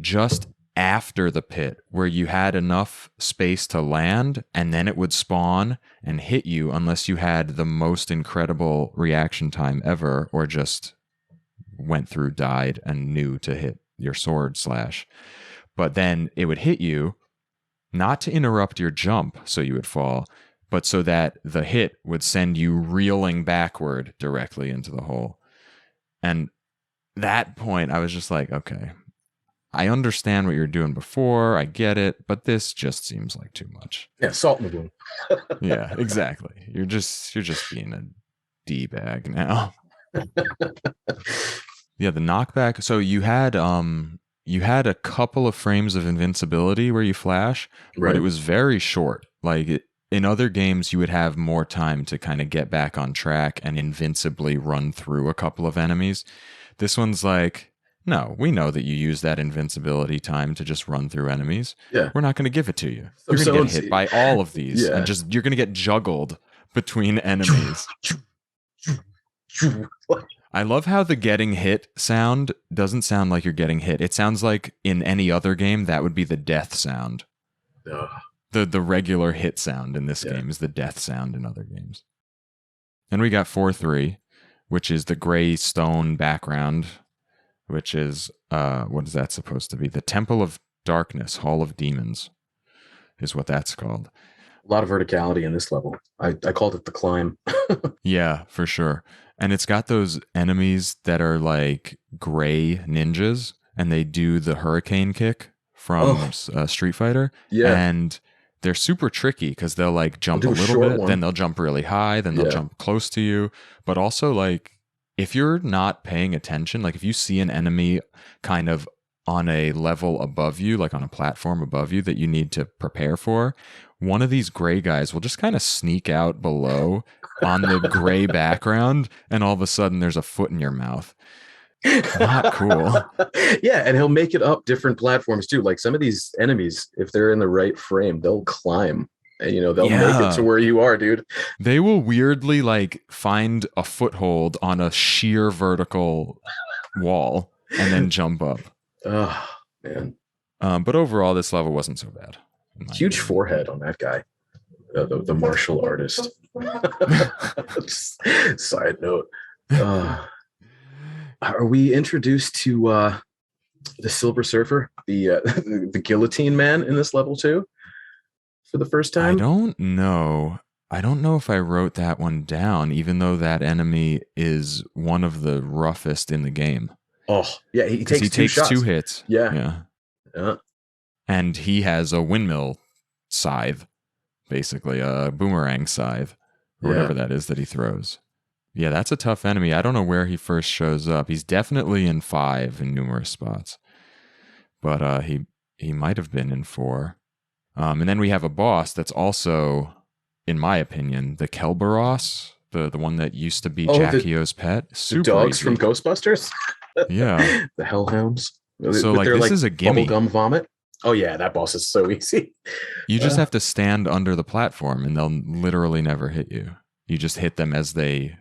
S1: just after the pit where you had enough space to land and then it would spawn and hit you unless you had the most incredible reaction time ever or just went through, died, and knew to hit your sword slash. But then it would hit you not to interrupt your jump so you would fall, but so that the hit would send you reeling backward directly into the hole. And that point, I was just like, okay, I understand what you're doing before. I get it, but this just seems like too much.
S2: Yeah, salt in the wound.
S1: Yeah, exactly. You're just being a D-bag now. Yeah, the knockback. So you had a couple of frames of invincibility where you flash,
S2: Right.
S1: but it was very short. Like in other games, you would have more time to kind of get back on track and invincibly run through a couple of enemies. This one's like, no, we know that you use that invincibility time to just run through enemies.
S2: Yeah.
S1: We're not going to give it to you. You're going to get hit by all of these,
S2: Yeah.
S1: and you're going to get juggled between enemies. I love how the getting hit sound doesn't sound like you're getting hit. It sounds like in any other game that would be the death sound. The regular hit sound in this game is the death sound in other games. And we got 4-3, which is the gray stone background, which is what is that supposed to be? The Temple of Darkness, Hall of Demons is what that's called.
S2: A lot of verticality in this level. I called it the climb.
S1: Yeah, for sure. And it's got those enemies that are like gray ninjas, and they do the hurricane kick from Street Fighter.
S2: Yeah.
S1: And they're super tricky because they'll like jump a little bit, then they'll jump really high, then they'll jump close to you. But also, like, if you're not paying attention, like if you see an enemy kind of on a level above you, like on a platform above you that you need to prepare for, one of these gray guys will just kind of sneak out below on the gray background, and all of a sudden there's a foot in your mouth. Not cool.
S2: Yeah, and he'll make it up different platforms too. Like some of these enemies, if they're in the right frame, they'll climb. And they'll make it to where you are, dude.
S1: They will weirdly like find a foothold on a sheer vertical wall and then jump up.
S2: Oh man.
S1: But overall, this level wasn't so bad.
S2: Huge forehead on that guy, the martial artist. Side note. Are we introduced to the Silver Surfer, the guillotine man in this level too? For the first time?
S1: I don't know. I don't know if I wrote that one down, even though that enemy is one of the roughest in the game.
S2: Oh, yeah. He takes
S1: two hits.
S2: Yeah.
S1: And he has a windmill scythe, basically, a boomerang scythe, or whatever that is that he throws. Yeah, that's a tough enemy. I don't know where he first shows up. He's definitely in 5 in numerous spots. But he might have been in 4. And then we have a boss that's also, in my opinion, the Kelberos, the one that used to be Jackio's pet.
S2: Super the dogs easy. From Ghostbusters?
S1: Yeah.
S2: The hellhounds.
S1: So like this is a gimme.
S2: Bubblegum vomit? Oh yeah, that boss is so easy.
S1: You just have to stand under the platform and they'll literally never hit you. You just hit them as they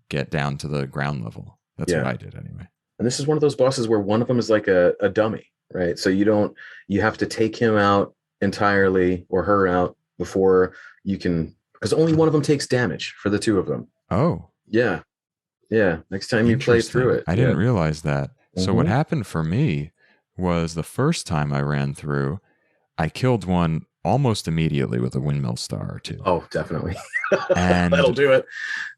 S1: get down to the ground level. That's what I did anyway.
S2: And this is one of those bosses where one of them is like a dummy, right? So you have to take him out entirely or her out before you can, because only one of them takes damage for the two of them.
S1: Oh.
S2: Yeah. Next time you play through it.
S1: I didn't realize that. So what happened for me was the first time I ran through, I killed one almost immediately with a windmill star or two.
S2: Oh, definitely.
S1: And
S2: that'll do it.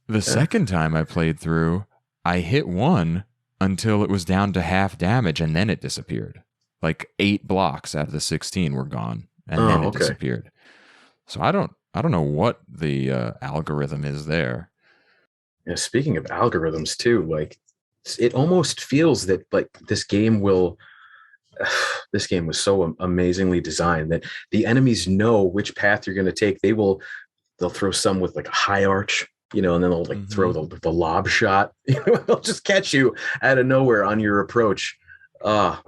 S1: The second time I played through, I hit one until it was down to half damage, and then it disappeared. Like 8 blocks out of the 16 were gone, and then it disappeared. So I don't know what the algorithm is there.
S2: Yeah, speaking of algorithms too, like it almost feels that like this game will This game was so amazingly designed that the enemies know which path you're going to take. They'll throw some with like a high arch, and then they'll like throw
S1: Hmm.
S2: the lob shot. They'll just catch you out of nowhere on your approach. Ah,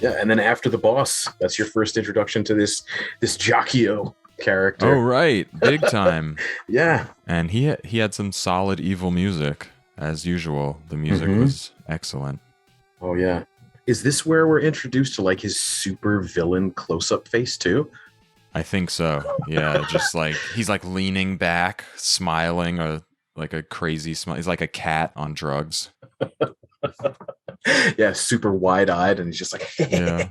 S2: yeah. And then after the boss, that's your first introduction to this Jockio
S1: Oh,
S2: character.
S1: right. Big time.
S2: Yeah.
S1: And he had some solid evil music as usual. The music
S2: Mm-hmm.
S1: was excellent.
S2: Oh yeah. Is this where we're introduced to like his super villain close up face too?
S1: I think so. Yeah, just like he's like leaning back, smiling, like a crazy smile. He's like a cat on drugs.
S2: Yeah, super wide eyed, and he's just like,
S1: Yeah.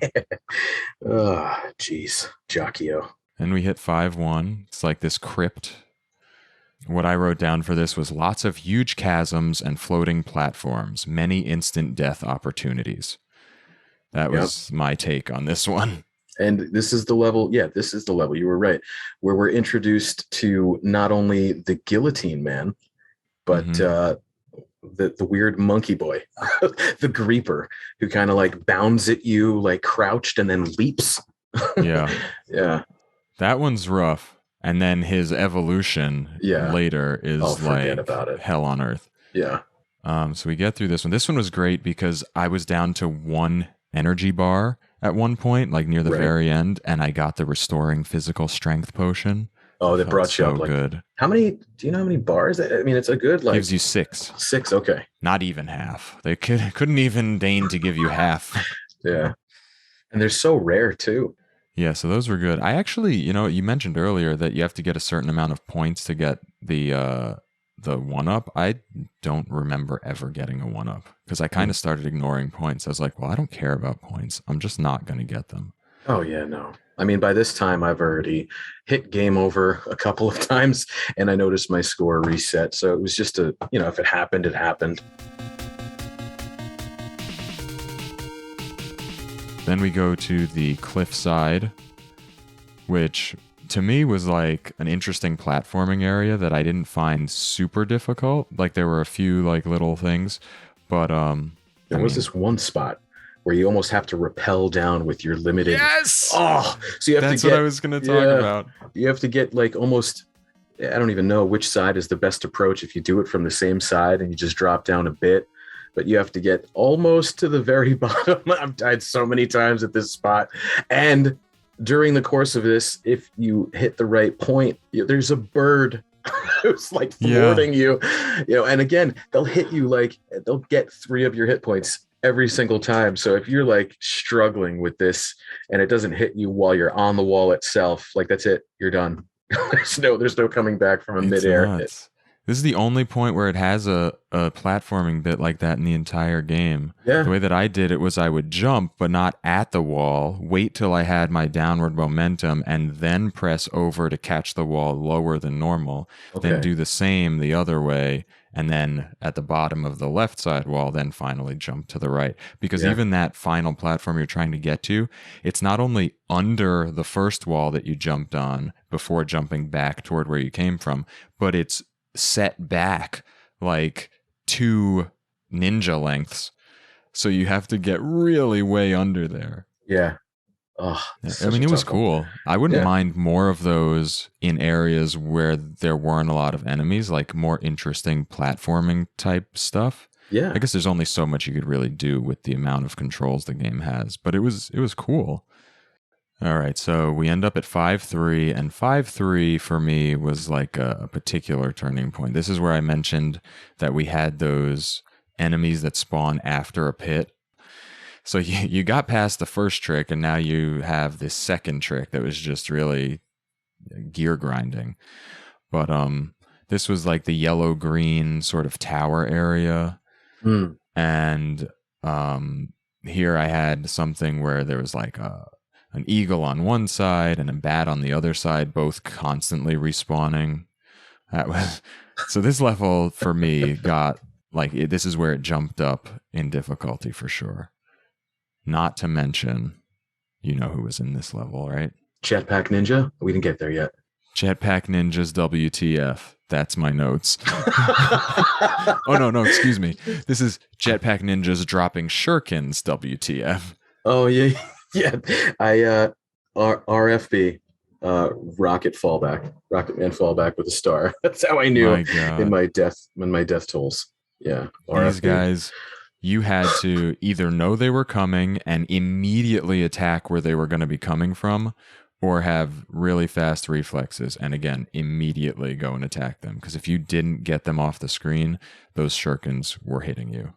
S2: oh, jeez, Jockio.
S1: And we hit 5-1. It's like this crypt. What I wrote down for this was lots of huge chasms and floating platforms, many instant death opportunities. That
S2: Yep.
S1: was my take on this one.
S2: And this is the level. Yeah, this is the level. You were right, where we're introduced to not only the Guillotine Man, but
S1: Hmm.
S2: the weird monkey boy, the Greeper, who kind of like bounds at you like crouched and then leaps.
S1: Yeah.
S2: Yeah,
S1: That one's rough. And then his evolution
S2: yeah.
S1: later
S2: Oh,
S1: is
S2: forget
S1: like
S2: about it.
S1: hell on earth.
S2: Yeah.
S1: So we get through this one. This one was great because I was down to one energy bar at one point, like near the
S2: Right.
S1: very end, and I got the restoring physical strength potion.
S2: Oh, that
S1: Felt
S2: brought you
S1: so
S2: up like
S1: good.
S2: how many? Do you know how many bars? I mean, it's a good like
S1: Gives you 6,
S2: six. Okay.
S1: not even half. They couldn't even deign to give you half.
S2: Yeah. And they're so rare too.
S1: Yeah, so those were good. I actually, you mentioned earlier that you have to get a certain amount of points to get the one up. I don't remember ever getting a one up because I kind of started ignoring points. I was like, well, I don't care about points. I'm just not going to get them.
S2: Oh yeah, no. I mean, by this time I've already hit game over a couple of times and I noticed my score reset. So it was just if it happened, it happened.
S1: Then we go to the cliffside, which to me was like an interesting platforming area that I didn't find super difficult. Like there were a few like little things, but
S2: There was this one spot where you almost have to rappel down with your limited.
S1: Yes.
S2: Oh, so you have
S1: That's
S2: to get.
S1: what I was going to talk about.
S2: You have to get like almost. I don't even know which side is the best approach if you do it from the same side and you just drop down a bit. But you have to get almost to the very bottom. I've died so many times at this spot. And during the course of this, if you hit the right point, there's a bird who's like thwarting you. And again, they'll hit you like they'll get 3 of your hit points every single time. So if you're like struggling with this and it doesn't hit you while you're on the wall itself, like that's it, you're done. there's no coming back from a midair hit.
S1: This is the only point where it has a platforming bit like that in the entire game.
S2: Yeah.
S1: The way that I did it was I would jump, but not at the wall, wait till I had my downward momentum, and then press over to catch the wall lower than normal.
S2: Okay.
S1: Then do the same the other way, and then at the bottom of the left side wall, then finally jump to the right. Because even that final platform you're trying to get to, it's not only under the first wall that you jumped on before jumping back toward where you came from, but it's set back like 2 ninja lengths, so you have to get really way under there.
S2: Yeah. Oh,
S1: I mean, it was cool. I wouldn't mind more of those in areas where there weren't a lot of enemies, like more interesting platforming type stuff.
S2: Yeah.
S1: I guess there's only so much you could really do with the amount of controls the game has, but it was cool. All right, so we end up at 5-3, and 5-3 for me was like a particular turning point. This is where I mentioned that we had those enemies that spawn after a pit. So you got past the first trick, and now you have this second trick that was just really gear grinding. But this was like the yellow-green sort of tower area, and here I had something where there was like an eagle on one side and a bat on the other side, both constantly respawning. That was so. This level for me got like this is where it jumped up in difficulty for sure. Not to mention, who was in this level, right?
S2: Jetpack Ninja. We didn't get there yet.
S1: Jetpack Ninjas WTF. That's my notes. Oh no, excuse me. This is Jetpack Ninjas dropping shurikens WTF.
S2: Oh yeah, yeah. I RFB, rocket fallback, rocket man fallback with a star. That's how I knew
S1: My
S2: in
S1: god.
S2: my death tolls. Yeah,
S1: These
S2: RFB.
S1: guys, you had to either know they were coming and immediately attack where they were going to be coming from, or have really fast reflexes and again, immediately go and attack them. Because if you didn't get them off the screen, those shurikens were hitting you.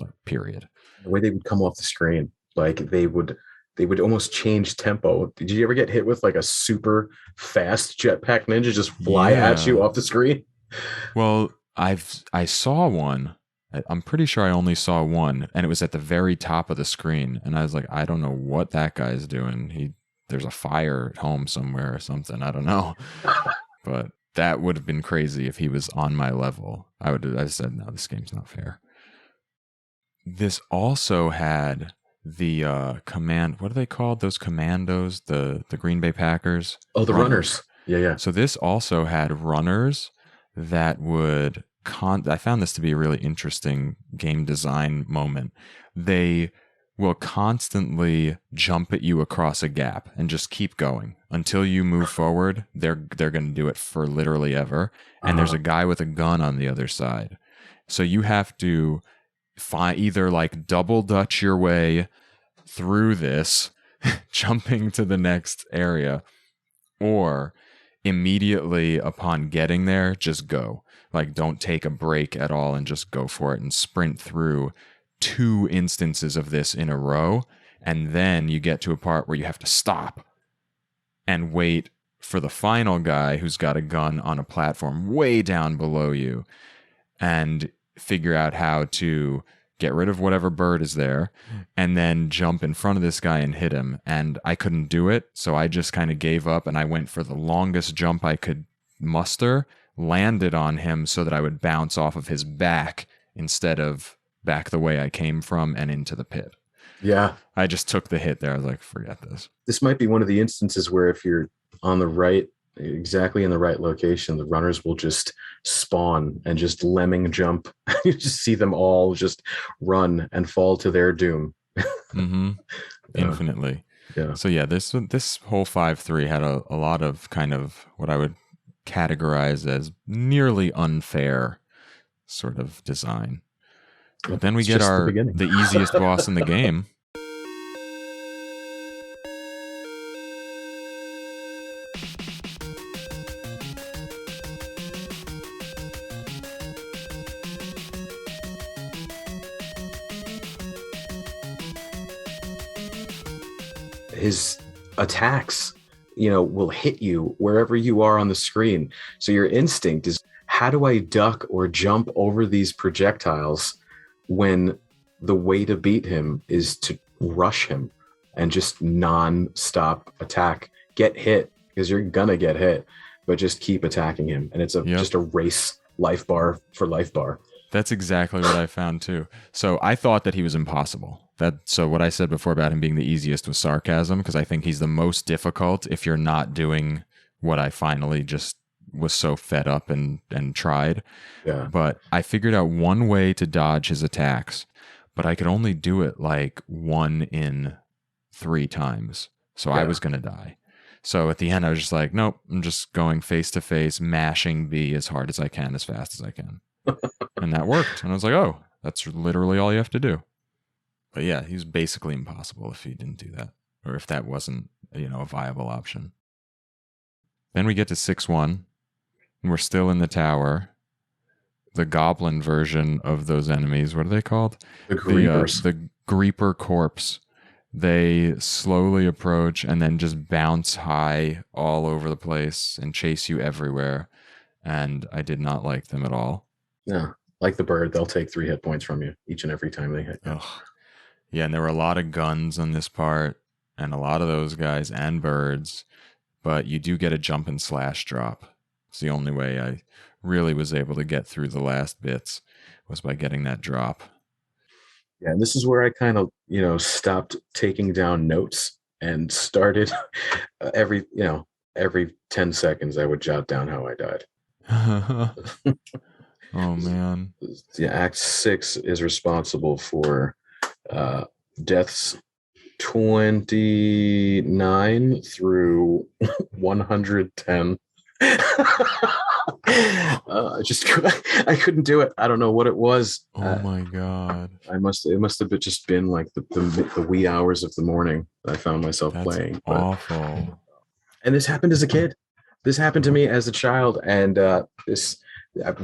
S1: Like, period.
S2: The way they would come off the screen, like they would almost change tempo. Did you ever get hit with like a super fast jetpack ninja just fly at you
S1: Yeah.
S2: off the screen?
S1: Well, I saw one. I'm pretty sure I only saw one, and it was at the very top of the screen. And I was like, I don't know what that guy's doing. There's a fire at home somewhere or something. I don't know, but that would have been crazy if he was on my level. I said, no, this game's not fair. This also had the command. What are they called? Those commandos, the Green Bay Packers
S2: Oh, the runners. Yeah, yeah.
S1: So this also had runners that would I found this to be a really interesting game design moment. They will constantly jump at you across a gap and just keep going until you move forward. They're going to do it for literally ever. And there's
S2: Uh,
S1: a guy with a gun on the other side. So you have to either like double dutch your way through this, jumping to the next area, or immediately upon getting there, just go. Like, don't take a break at all and just go for it and sprint through 2 instances of this in a row. And then you get to a part where you have to stop and wait for the final guy who's got a gun on a platform way down below you and figure out how to get rid of whatever bird is there, and then jump in front of this guy and hit him. And I couldn't do it, so I just kind of gave up and I went for the longest jump I could muster, landed on him so that I would bounce off of his back instead of back the way I came from and into the pit.
S2: yeah.
S1: I just took the hit there. I was like, forget this.
S2: This might be one of the instances where if you're on the right, exactly in the right location, the runners will just spawn and just lemming jump. You just see them all just run and fall to their doom.
S1: Mm-hmm.
S2: Yeah,
S1: Infinitely.
S2: yeah.
S1: So yeah, this whole 5-3 had a lot of kind of what I would categorize as nearly unfair sort of design. But then we
S2: It's
S1: get
S2: just the beginning.
S1: the easiest boss in the game.
S2: His attacks, will hit you wherever you are on the screen. So your instinct is, how do I duck or jump over these projectiles when the way to beat him is to rush him and just non-stop attack, get hit, because you're gonna get hit, but just keep attacking him. And it's
S1: Yep.
S2: just a race, life bar for life bar.
S1: That's exactly what I found too. So I thought that he was impossible. So what I said before about him being the easiest was sarcasm, because I think he's the most difficult if you're not doing what I finally just was so fed up and tried.
S2: Yeah.
S1: But I figured out one way to dodge his attacks, but I could only do it like 1 in 3 times. So I
S2: Yeah.
S1: was going to die. So at the end, I was just like, nope, I'm just going face to face, mashing B as hard as I can, as fast as I can. And that worked. And I was like, oh, that's literally all you have to do. But yeah, he was basically impossible if he didn't do that, or if that wasn't, a viable option. Then we get to 6-1, and we're still in the tower. The goblin version of those enemies, what are they called?
S2: The Creepers.
S1: The Creeper Corpse. They slowly approach and then just bounce high all over the place and chase you everywhere. And I did not like them at all.
S2: Yeah. Like the bird, they'll take 3 hit points from you each and every time they hit you.
S1: Ugh. Yeah, and there were a lot of guns on this part, and a lot of those guys and birds, but you do get a jump and slash drop. It's the only way I really was able to get through the last bits, was by getting that drop.
S2: Yeah, and this is where I kind of, stopped taking down notes and started every, every 10 seconds I would jot down how I died.
S1: Oh man.
S2: Yeah, Act 6 is responsible for uh, deaths 29 through 110. I couldn't do it. I don't know what it was.
S1: Oh my god.
S2: It must have just been like the wee hours of the morning that I found myself
S1: That's
S2: playing.
S1: awful.
S2: And this happened as a kid. This happened to me as a child, and this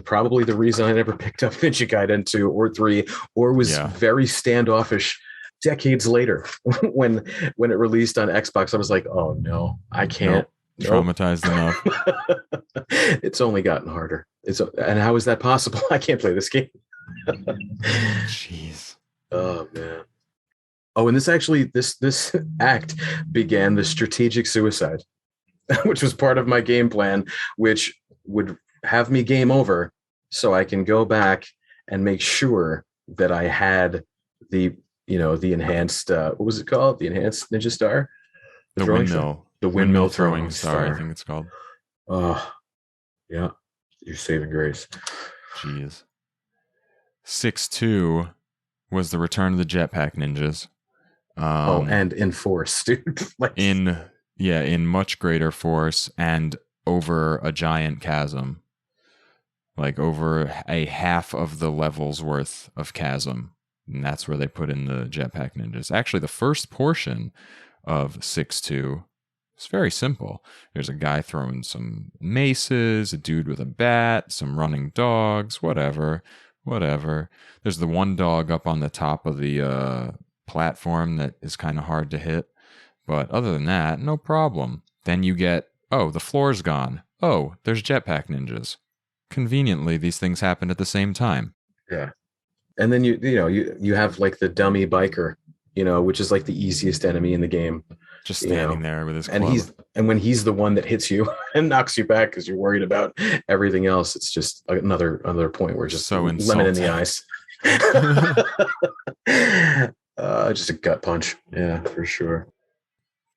S2: probably the reason I never picked up Ninja Gaiden 2 or 3, or was very standoffish decades later when it released on Xbox. I was like, oh no, I can't.
S1: Nope. Traumatized enough.
S2: It's only gotten harder. And how is that possible? I can't play this game.
S1: Jeez.
S2: Oh man. Oh, and this act began the strategic suicide, which was part of my game plan, which would have me game over so I can go back and make sure that I had the enhanced, what was it called? The enhanced Ninja Star?
S1: The windmill throwing star, I think it's called.
S2: Oh, yeah. Your saving grace.
S1: Jeez. 6-2 was the return of the Jetpack Ninjas.
S2: And in force, dude.
S1: in much greater force and over a giant chasm. Like over a half of the level's worth of chasm. And that's where they put in the Jetpack Ninjas. Actually, the first portion of 6-2 is very simple. There's a guy throwing some maces, a dude with a bat, some running dogs, whatever. There's the one dog up on the top of the platform that is kind of hard to hit. But other than that, no problem. Then you get, the floor's gone. Oh, there's Jetpack Ninjas. Conveniently, these things happen at the same time.
S2: Yeah. And then you have like the dummy biker, which is like the easiest enemy in the game.
S1: Just standing there with his club.
S2: And when he's the one that hits you and knocks you back because you're worried about everything else, it's just another point where just
S1: so
S2: lemon in the eyes. Just a gut punch. Yeah, for sure.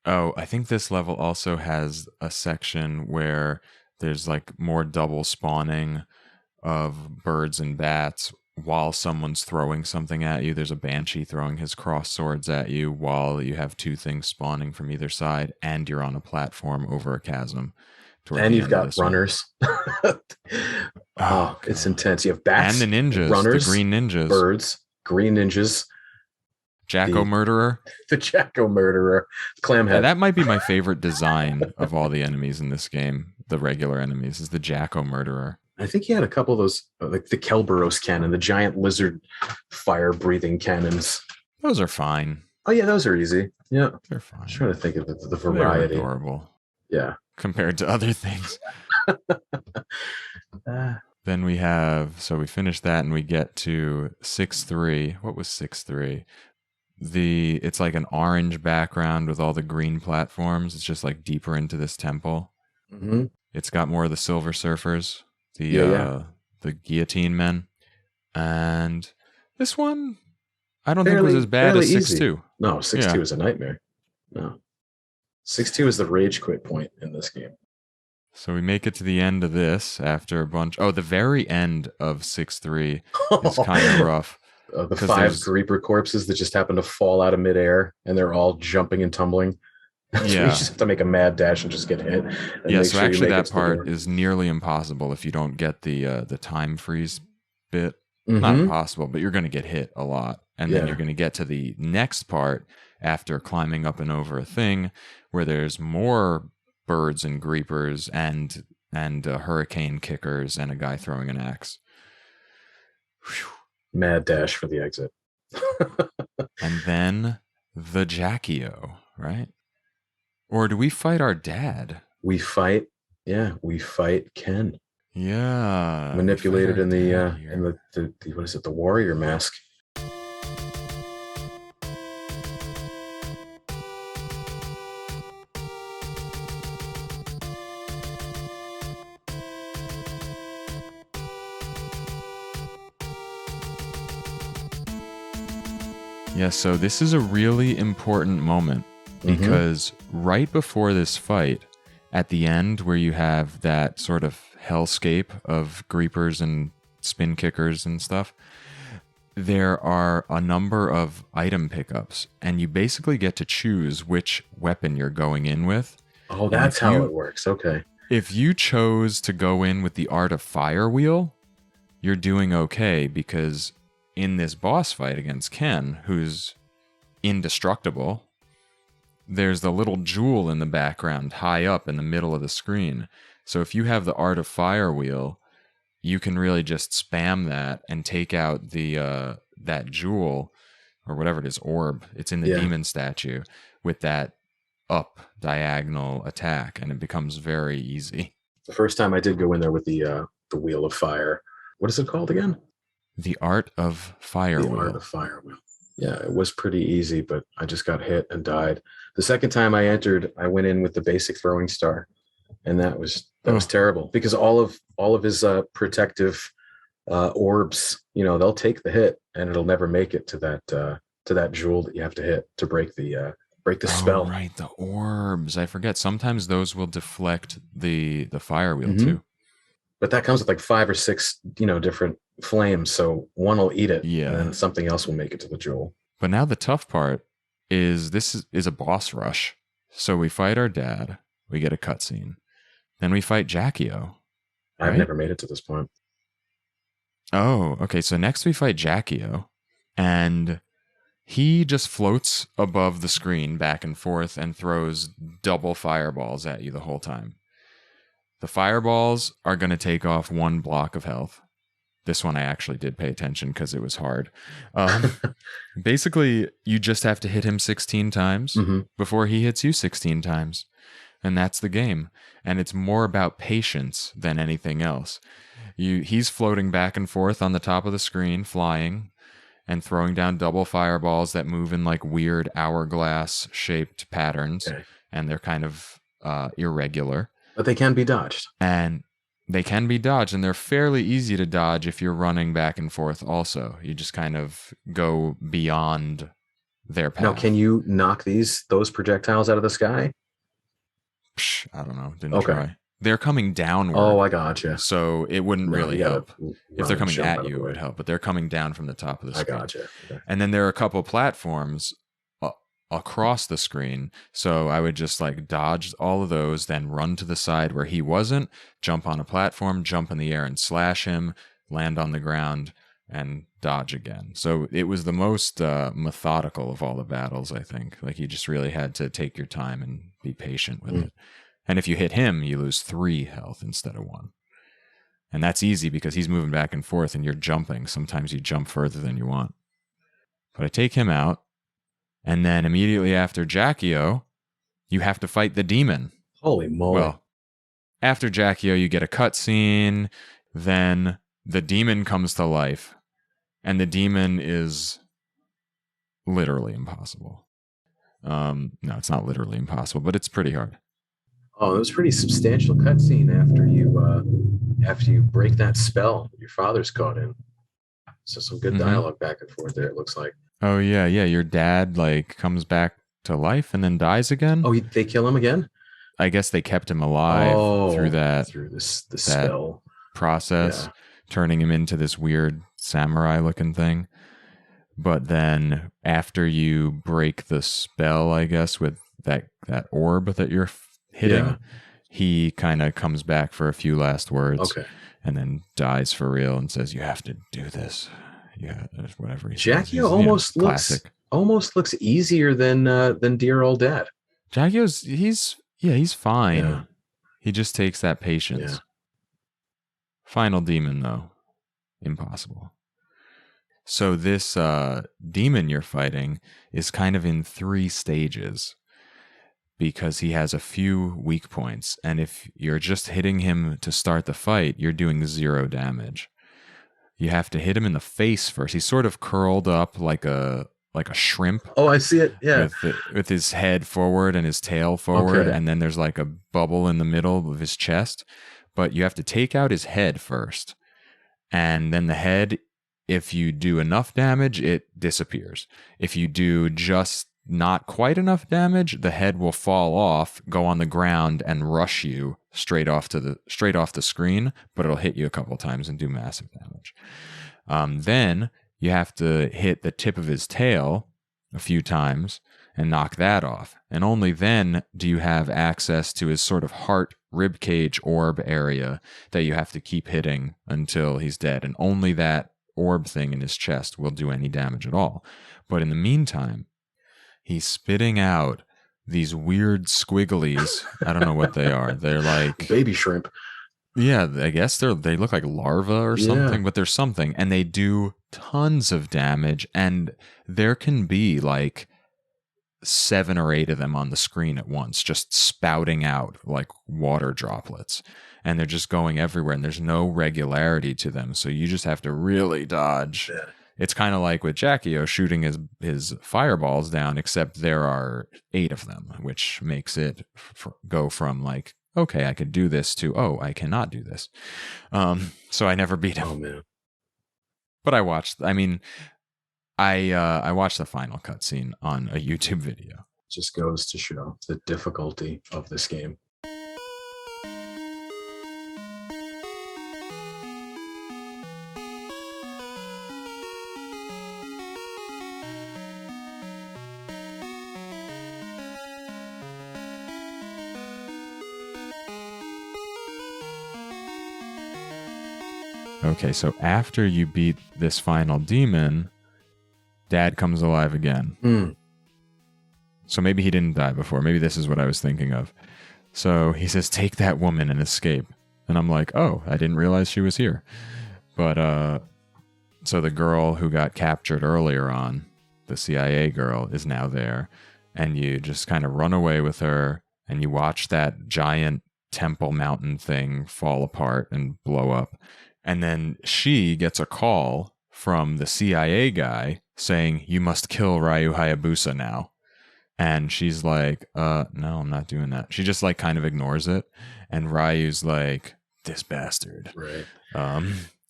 S1: Oh, I think this level also has a section where there's like more double spawning of birds and bats while someone's throwing something at you. There's a banshee throwing his cross swords at you while you have two things spawning from either side, and you're on a platform over a chasm.
S2: And you've got runners. It's intense. You have bats
S1: and the ninjas,
S2: runners,
S1: the green ninjas,
S2: birds, green ninjas.
S1: Jacko Murderer.
S2: The Jacko Murderer. Clamhead.
S1: Yeah, that might be my favorite design of all the enemies in this game. The regular enemies is the Jacko Murderer.
S2: I think he had a couple of those, like the Kelberos cannon, the giant lizard fire-breathing cannons.
S1: Those are fine.
S2: Oh, yeah, those are easy. Yeah.
S1: They're fine.
S2: I'm trying to think of the variety.
S1: They're adorable.
S2: Yeah.
S1: Compared to other things. Then we finished that and we get to 6-3. What was 6-3? It's like an orange background with all the green platforms. It's just like deeper into this temple.
S2: Mm-hmm.
S1: It's got more of the Silver Surfers, the guillotine men, and this one I don't think was as bad as 6-2.
S2: No, 6-2 is a nightmare. No, 6-2 is the rage quit point in this game.
S1: So we make it to the end of this after a bunch. Oh, the very end of 6-3 is kind of rough.
S2: The 5 Creeper corpses that just happen to fall out of midair, and they're all jumping and tumbling. So you just have to make a mad dash and just get hit.
S1: So actually that part is nearly impossible if you don't get the time freeze bit. Mm-hmm. Not impossible, but you're going to get hit a lot. And then you're going to get to the next part after climbing up and over a thing where there's more birds and creepers and hurricane kickers and a guy throwing an axe.
S2: Whew. Mad dash for the exit.
S1: And then the Jackio, right? Or do we fight our dad?
S2: We fight Ken.
S1: Yeah.
S2: Manipulated in the what is it, the warrior mask.
S1: Yeah, so this is a really important moment because right before this fight, at the end where you have that sort of hellscape of creepers and spin kickers and stuff, there are a number of item pickups, and you basically get to choose which weapon you're going in with.
S2: Oh,
S1: And
S2: that's how it works. Okay.
S1: if you chose to go in with the Art of Fire wheel, you're doing okay, because in this boss fight against Ken, who's indestructible, there's the little jewel in the background high up in the middle of the screen. So if you have the Art of Fire wheel, you can really just spam that and take out the that jewel, or whatever it is, orb. It's in the demon statue, with that up diagonal attack, and it becomes very easy.
S2: The first time I did go in there with the Wheel of Fire. What is it called again?
S1: The Art of Fire wheel.
S2: Art of Fire wheel. Yeah, it was pretty easy, but I just got hit and died. The second time I entered, I went in with the basic throwing star, and that was terrible, because all of his protective orbs, they'll take the hit, and it'll never make it to that jewel that you have to hit to break the spell.
S1: Right, the orbs. I forget. Sometimes those will deflect the fire wheel too.
S2: But that comes with like 5 or 6, different flames. So one will eat it, and then something else will make it to the jewel.
S1: But now the tough part is this is a boss rush. So we fight our dad. We get a cutscene. Then we fight Jackie-O.
S2: I've never made it to this point.
S1: Oh, okay. So next we fight Jackie-O, and he just floats above the screen back and forth and throws double fireballs at you the whole time. The fireballs are going to take off 1 block of health. This one I actually did pay attention because it was hard. Basically, you just have to hit him 16 times before he hits you 16 times. And that's the game. And it's more about patience than anything else. He's floating back and forth on the top of the screen, flying, and throwing down double fireballs that move in like weird hourglass-shaped patterns. Okay. And they're kind of irregular.
S2: But they can be dodged.
S1: And they can be dodged, and they're fairly easy to dodge if you're running back and forth also. You just kind of go beyond their path.
S2: Now, can you knock those projectiles out of the sky?
S1: I don't know. Didn't try. They're coming downward.
S2: Oh, I gotcha.
S1: So it wouldn't really help. If they're coming at you, it would help. But they're coming down from the top of the screen.
S2: I gotcha. Okay.
S1: And then there are a couple platforms across the screen. So I would just like dodge all of those, then run to the side where he wasn't, jump on a platform, jump in the air and slash him, land on the ground, and dodge again. So it was the most methodical of all the battles, I think. Like you just really had to take your time and be patient with it. And if you hit him, you lose 3 health instead of 1. And that's easy because he's moving back and forth and you're jumping. Sometimes you jump further than you want. But I take him out. And then immediately after Jackie-O, you have to fight the demon.
S2: Holy moly.
S1: Well, after Jackie-O, you get a cutscene. Then the demon comes to life. And the demon is literally impossible. No, it's not literally impossible, but it's pretty hard.
S2: Oh, it was a pretty substantial cutscene after you break that spell your father's caught in. So some good dialogue back and forth there, it looks like.
S1: Oh, yeah. Your dad, like, comes back to life and then dies again?
S2: Oh, they kill him again?
S1: I guess they kept him alive through
S2: this spell
S1: process, turning him into this weird samurai-looking thing. But then after you break the spell, I guess, with that orb that you're hitting, he kind of comes back for a few last words. Okay. And then dies for real and says, "You have to do this." Yeah, whatever he says.
S2: Jackie almost looks easier than dear old dad.
S1: Jackie-O's he's fine. Yeah. He just takes that patience. Yeah. Final demon though, impossible. So this demon you're fighting is kind of in 3 stages because he has a few weak points, and if you're just hitting him to start the fight, you're doing 0 damage. You have to hit him in the face first. He's sort of curled up like a shrimp.
S2: Oh, I see it. Yeah.
S1: With his head forward and his tail forward. Okay. And then there's like a bubble in the middle of his chest. But you have to take out his head first. And then the head, if you do enough damage, it disappears. If you do just not quite enough damage, the head will fall off, go on the ground, and rush you straight off the screen, but it'll hit you a couple times and do massive damage. Then you have to hit the tip of his tail a few times and knock that off. And only then do you have access to his sort of heart ribcage orb area that you have to keep hitting until he's dead. And only that orb thing in his chest will do any damage at all. But in the meantime, he's spitting out these weird squigglies. I don't know what they are. They're like
S2: baby shrimp.
S1: Yeah, I guess they look like larvae or something, but there's something. And they do tons of damage. And there can be like 7 or 8 of them on the screen at once, just spouting out like water droplets. And they're just going everywhere. And there's no regularity to them. So you just have to really dodge. Yeah. It's kind of like with Jackie-O shooting his fireballs down, except there are 8 of them, which makes it go from like, okay, I could do this to, oh, I cannot do this. So I never beat him.
S2: Oh, man.
S1: But I watched the final cutscene on a YouTube video.
S2: Just goes to show the difficulty of this game.
S1: Okay, so after you beat this final demon, Dad comes alive again. So maybe he didn't die before. Maybe this is what I was thinking of. So he says, take that woman and escape. And I'm like, oh, I didn't realize she was here. But, so the girl who got captured earlier on, the CIA girl, is now there. And you just kind of run away with her, and you watch that giant temple mountain thing fall apart and blow up. And then she gets a call from the CIA guy saying, you must kill Ryu Hayabusa now. And she's like, no, I'm not doing that. She just like kind of ignores it. And Ryu's like, this bastard.
S2: Right.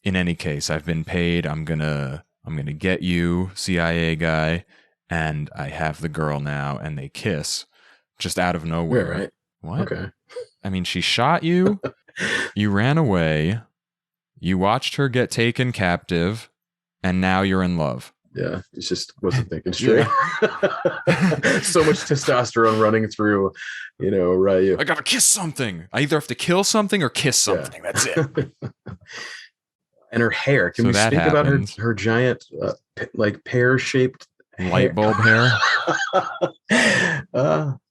S1: In any case, I've been paid. I'm gonna get you, CIA guy. And I have the girl now. And they kiss just out of nowhere.
S2: Yeah, right.
S1: What?
S2: Okay.
S1: I mean, she shot you. You ran away. You watched her get taken captive, and now you're in love.
S2: Yeah, he just wasn't thinking straight. So much testosterone running through, Ryu.
S1: I gotta kiss something. I either have to kill something or kiss something. Yeah. That's it.
S2: And her hair. Can we speak about her giant, like pear-shaped
S1: light bulb hair?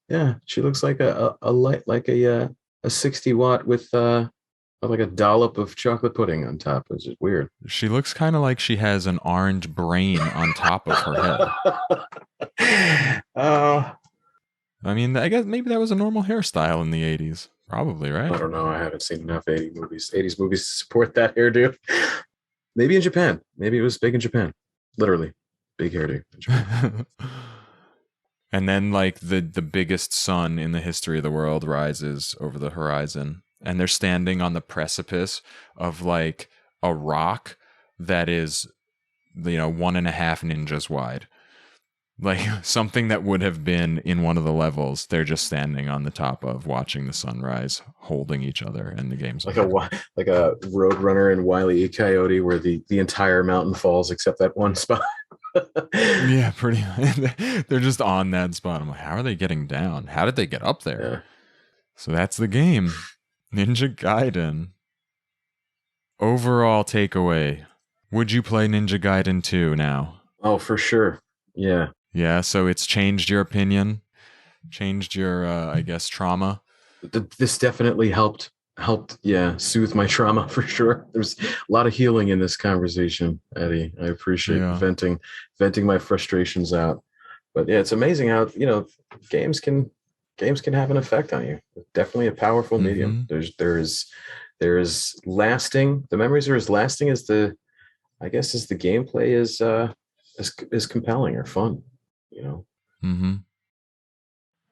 S2: Yeah, she looks like a light, like a 60-watt with like a dollop of chocolate pudding on top. It's just weird.
S1: She looks kind of like she has an orange brain on top of her head. I mean, I guess maybe that was a normal hairstyle in the 80s. Probably, right?
S2: I don't know. I haven't seen enough 80s movies to support that hairdo. Maybe in Japan. Maybe it was big in Japan. Literally. Big hairdo in Japan.
S1: And then, like, the biggest sun in the history of the world rises over the horizon. And they're standing on the precipice of like a rock that is, 1.5 ninjas wide. Like something that would have been in one of the levels. They're just standing on the top of, watching the sunrise, holding each other, and the game's
S2: like a Roadrunner and Wile E. Coyote, where the entire mountain falls except that one spot.
S1: Yeah, pretty. They're just on that spot. I'm like, how are they getting down? How did they get up there? Yeah. So that's the game. Ninja Gaiden. Overall takeaway. Would you play Ninja Gaiden 2 now?
S2: Oh, for sure. Yeah.
S1: Yeah, so it's changed your opinion? Changed your, I guess, trauma?
S2: This definitely helped, soothe my trauma, for sure. There's a lot of healing in this conversation, Eddie. I appreciate venting my frustrations out. But yeah, it's amazing how, games can have an effect on you. Definitely a powerful medium. There is lasting. The memories are as lasting as the gameplay is compelling or fun.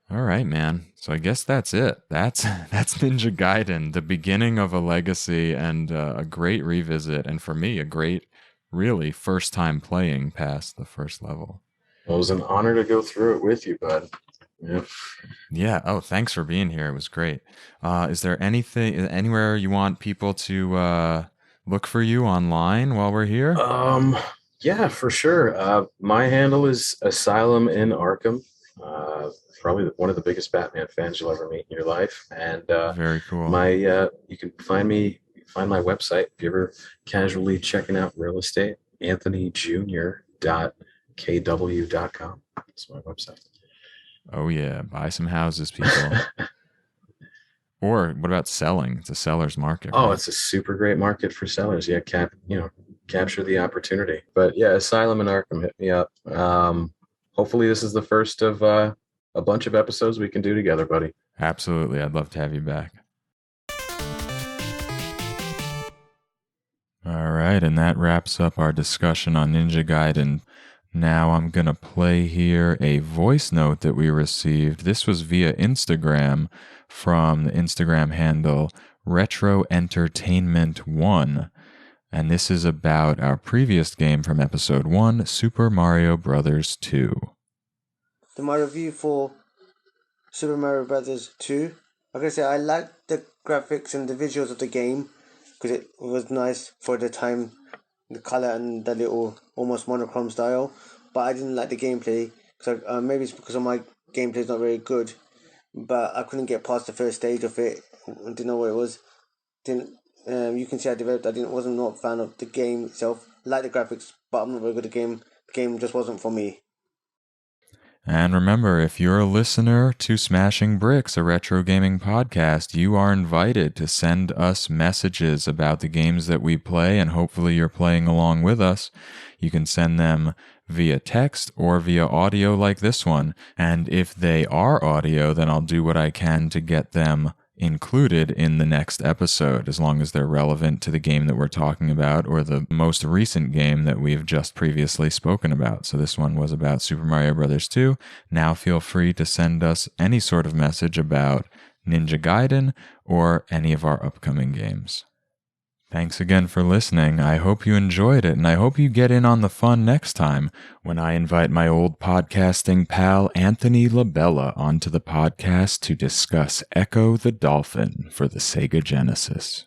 S1: All right, man. So I guess that's it. That's Ninja Gaiden, the beginning of a legacy and a great revisit, and for me, a great, really first time playing past the first level.
S2: Well, it was an honor to go through it with you, bud. Yeah.
S1: Yeah. Oh, thanks for being here. It was great. Is there anywhere you want people to look for you online while we're here?
S2: Um, yeah, for sure. My handle is Asylum in Arkham. Uh, Probably one of the biggest Batman fans you'll ever meet in your life. And
S1: Very cool.
S2: my you can find my website if you're ever casually checking out real estate, anthonyjr.kw.com. That's my website.
S1: Oh yeah, buy some houses, people. Or what about selling? It's a seller's market,
S2: Oh,
S1: right?
S2: it's a super great market for sellers. Yeah, capture the opportunity. But yeah, Asylum and Arkham, hit me up. Hopefully this is the first of a bunch of episodes we can do together, buddy.
S1: Absolutely. I'd love to have you back. All right, and that wraps up our discussion on Ninja Gaiden. Now I'm going to play here a voice note that we received. This was via Instagram from the Instagram handle Retro Entertainment 1. And this is about our previous game from episode 1, Super Mario Bros. 2.
S3: So my review for Super Mario Bros. 2, like I said, I liked the graphics and the visuals of the game because it was nice for the time, the color and the little almost monochrome style. But I didn't like the gameplay because maybe it's because of my gameplay is not very good. But I couldn't get past the first stage of it. I didn't know what it was. Didn't You can see I developed. Wasn't not a fan of the game itself. I like the graphics, but I'm not very good at the game. The game just wasn't for me.
S1: And remember, if you're a listener to Smashing Bricks, a retro gaming podcast, you are invited to send us messages about the games that we play, and hopefully you're playing along with us. You can send them via text or via audio like this one. And if they are audio, then I'll do what I can to get them included in the next episode, as long as they're relevant to the game that we're talking about or the most recent game that we've just previously spoken about. So this one was about Super Mario Bros. 2. Now feel free to send us any sort of message about Ninja Gaiden or any of our upcoming games. Thanks again for listening. I hope you enjoyed it, and I hope you get in on the fun next time when I invite my old podcasting pal Anthony LaBella onto the podcast to discuss Ecco the Dolphin for the SEGA Genesis.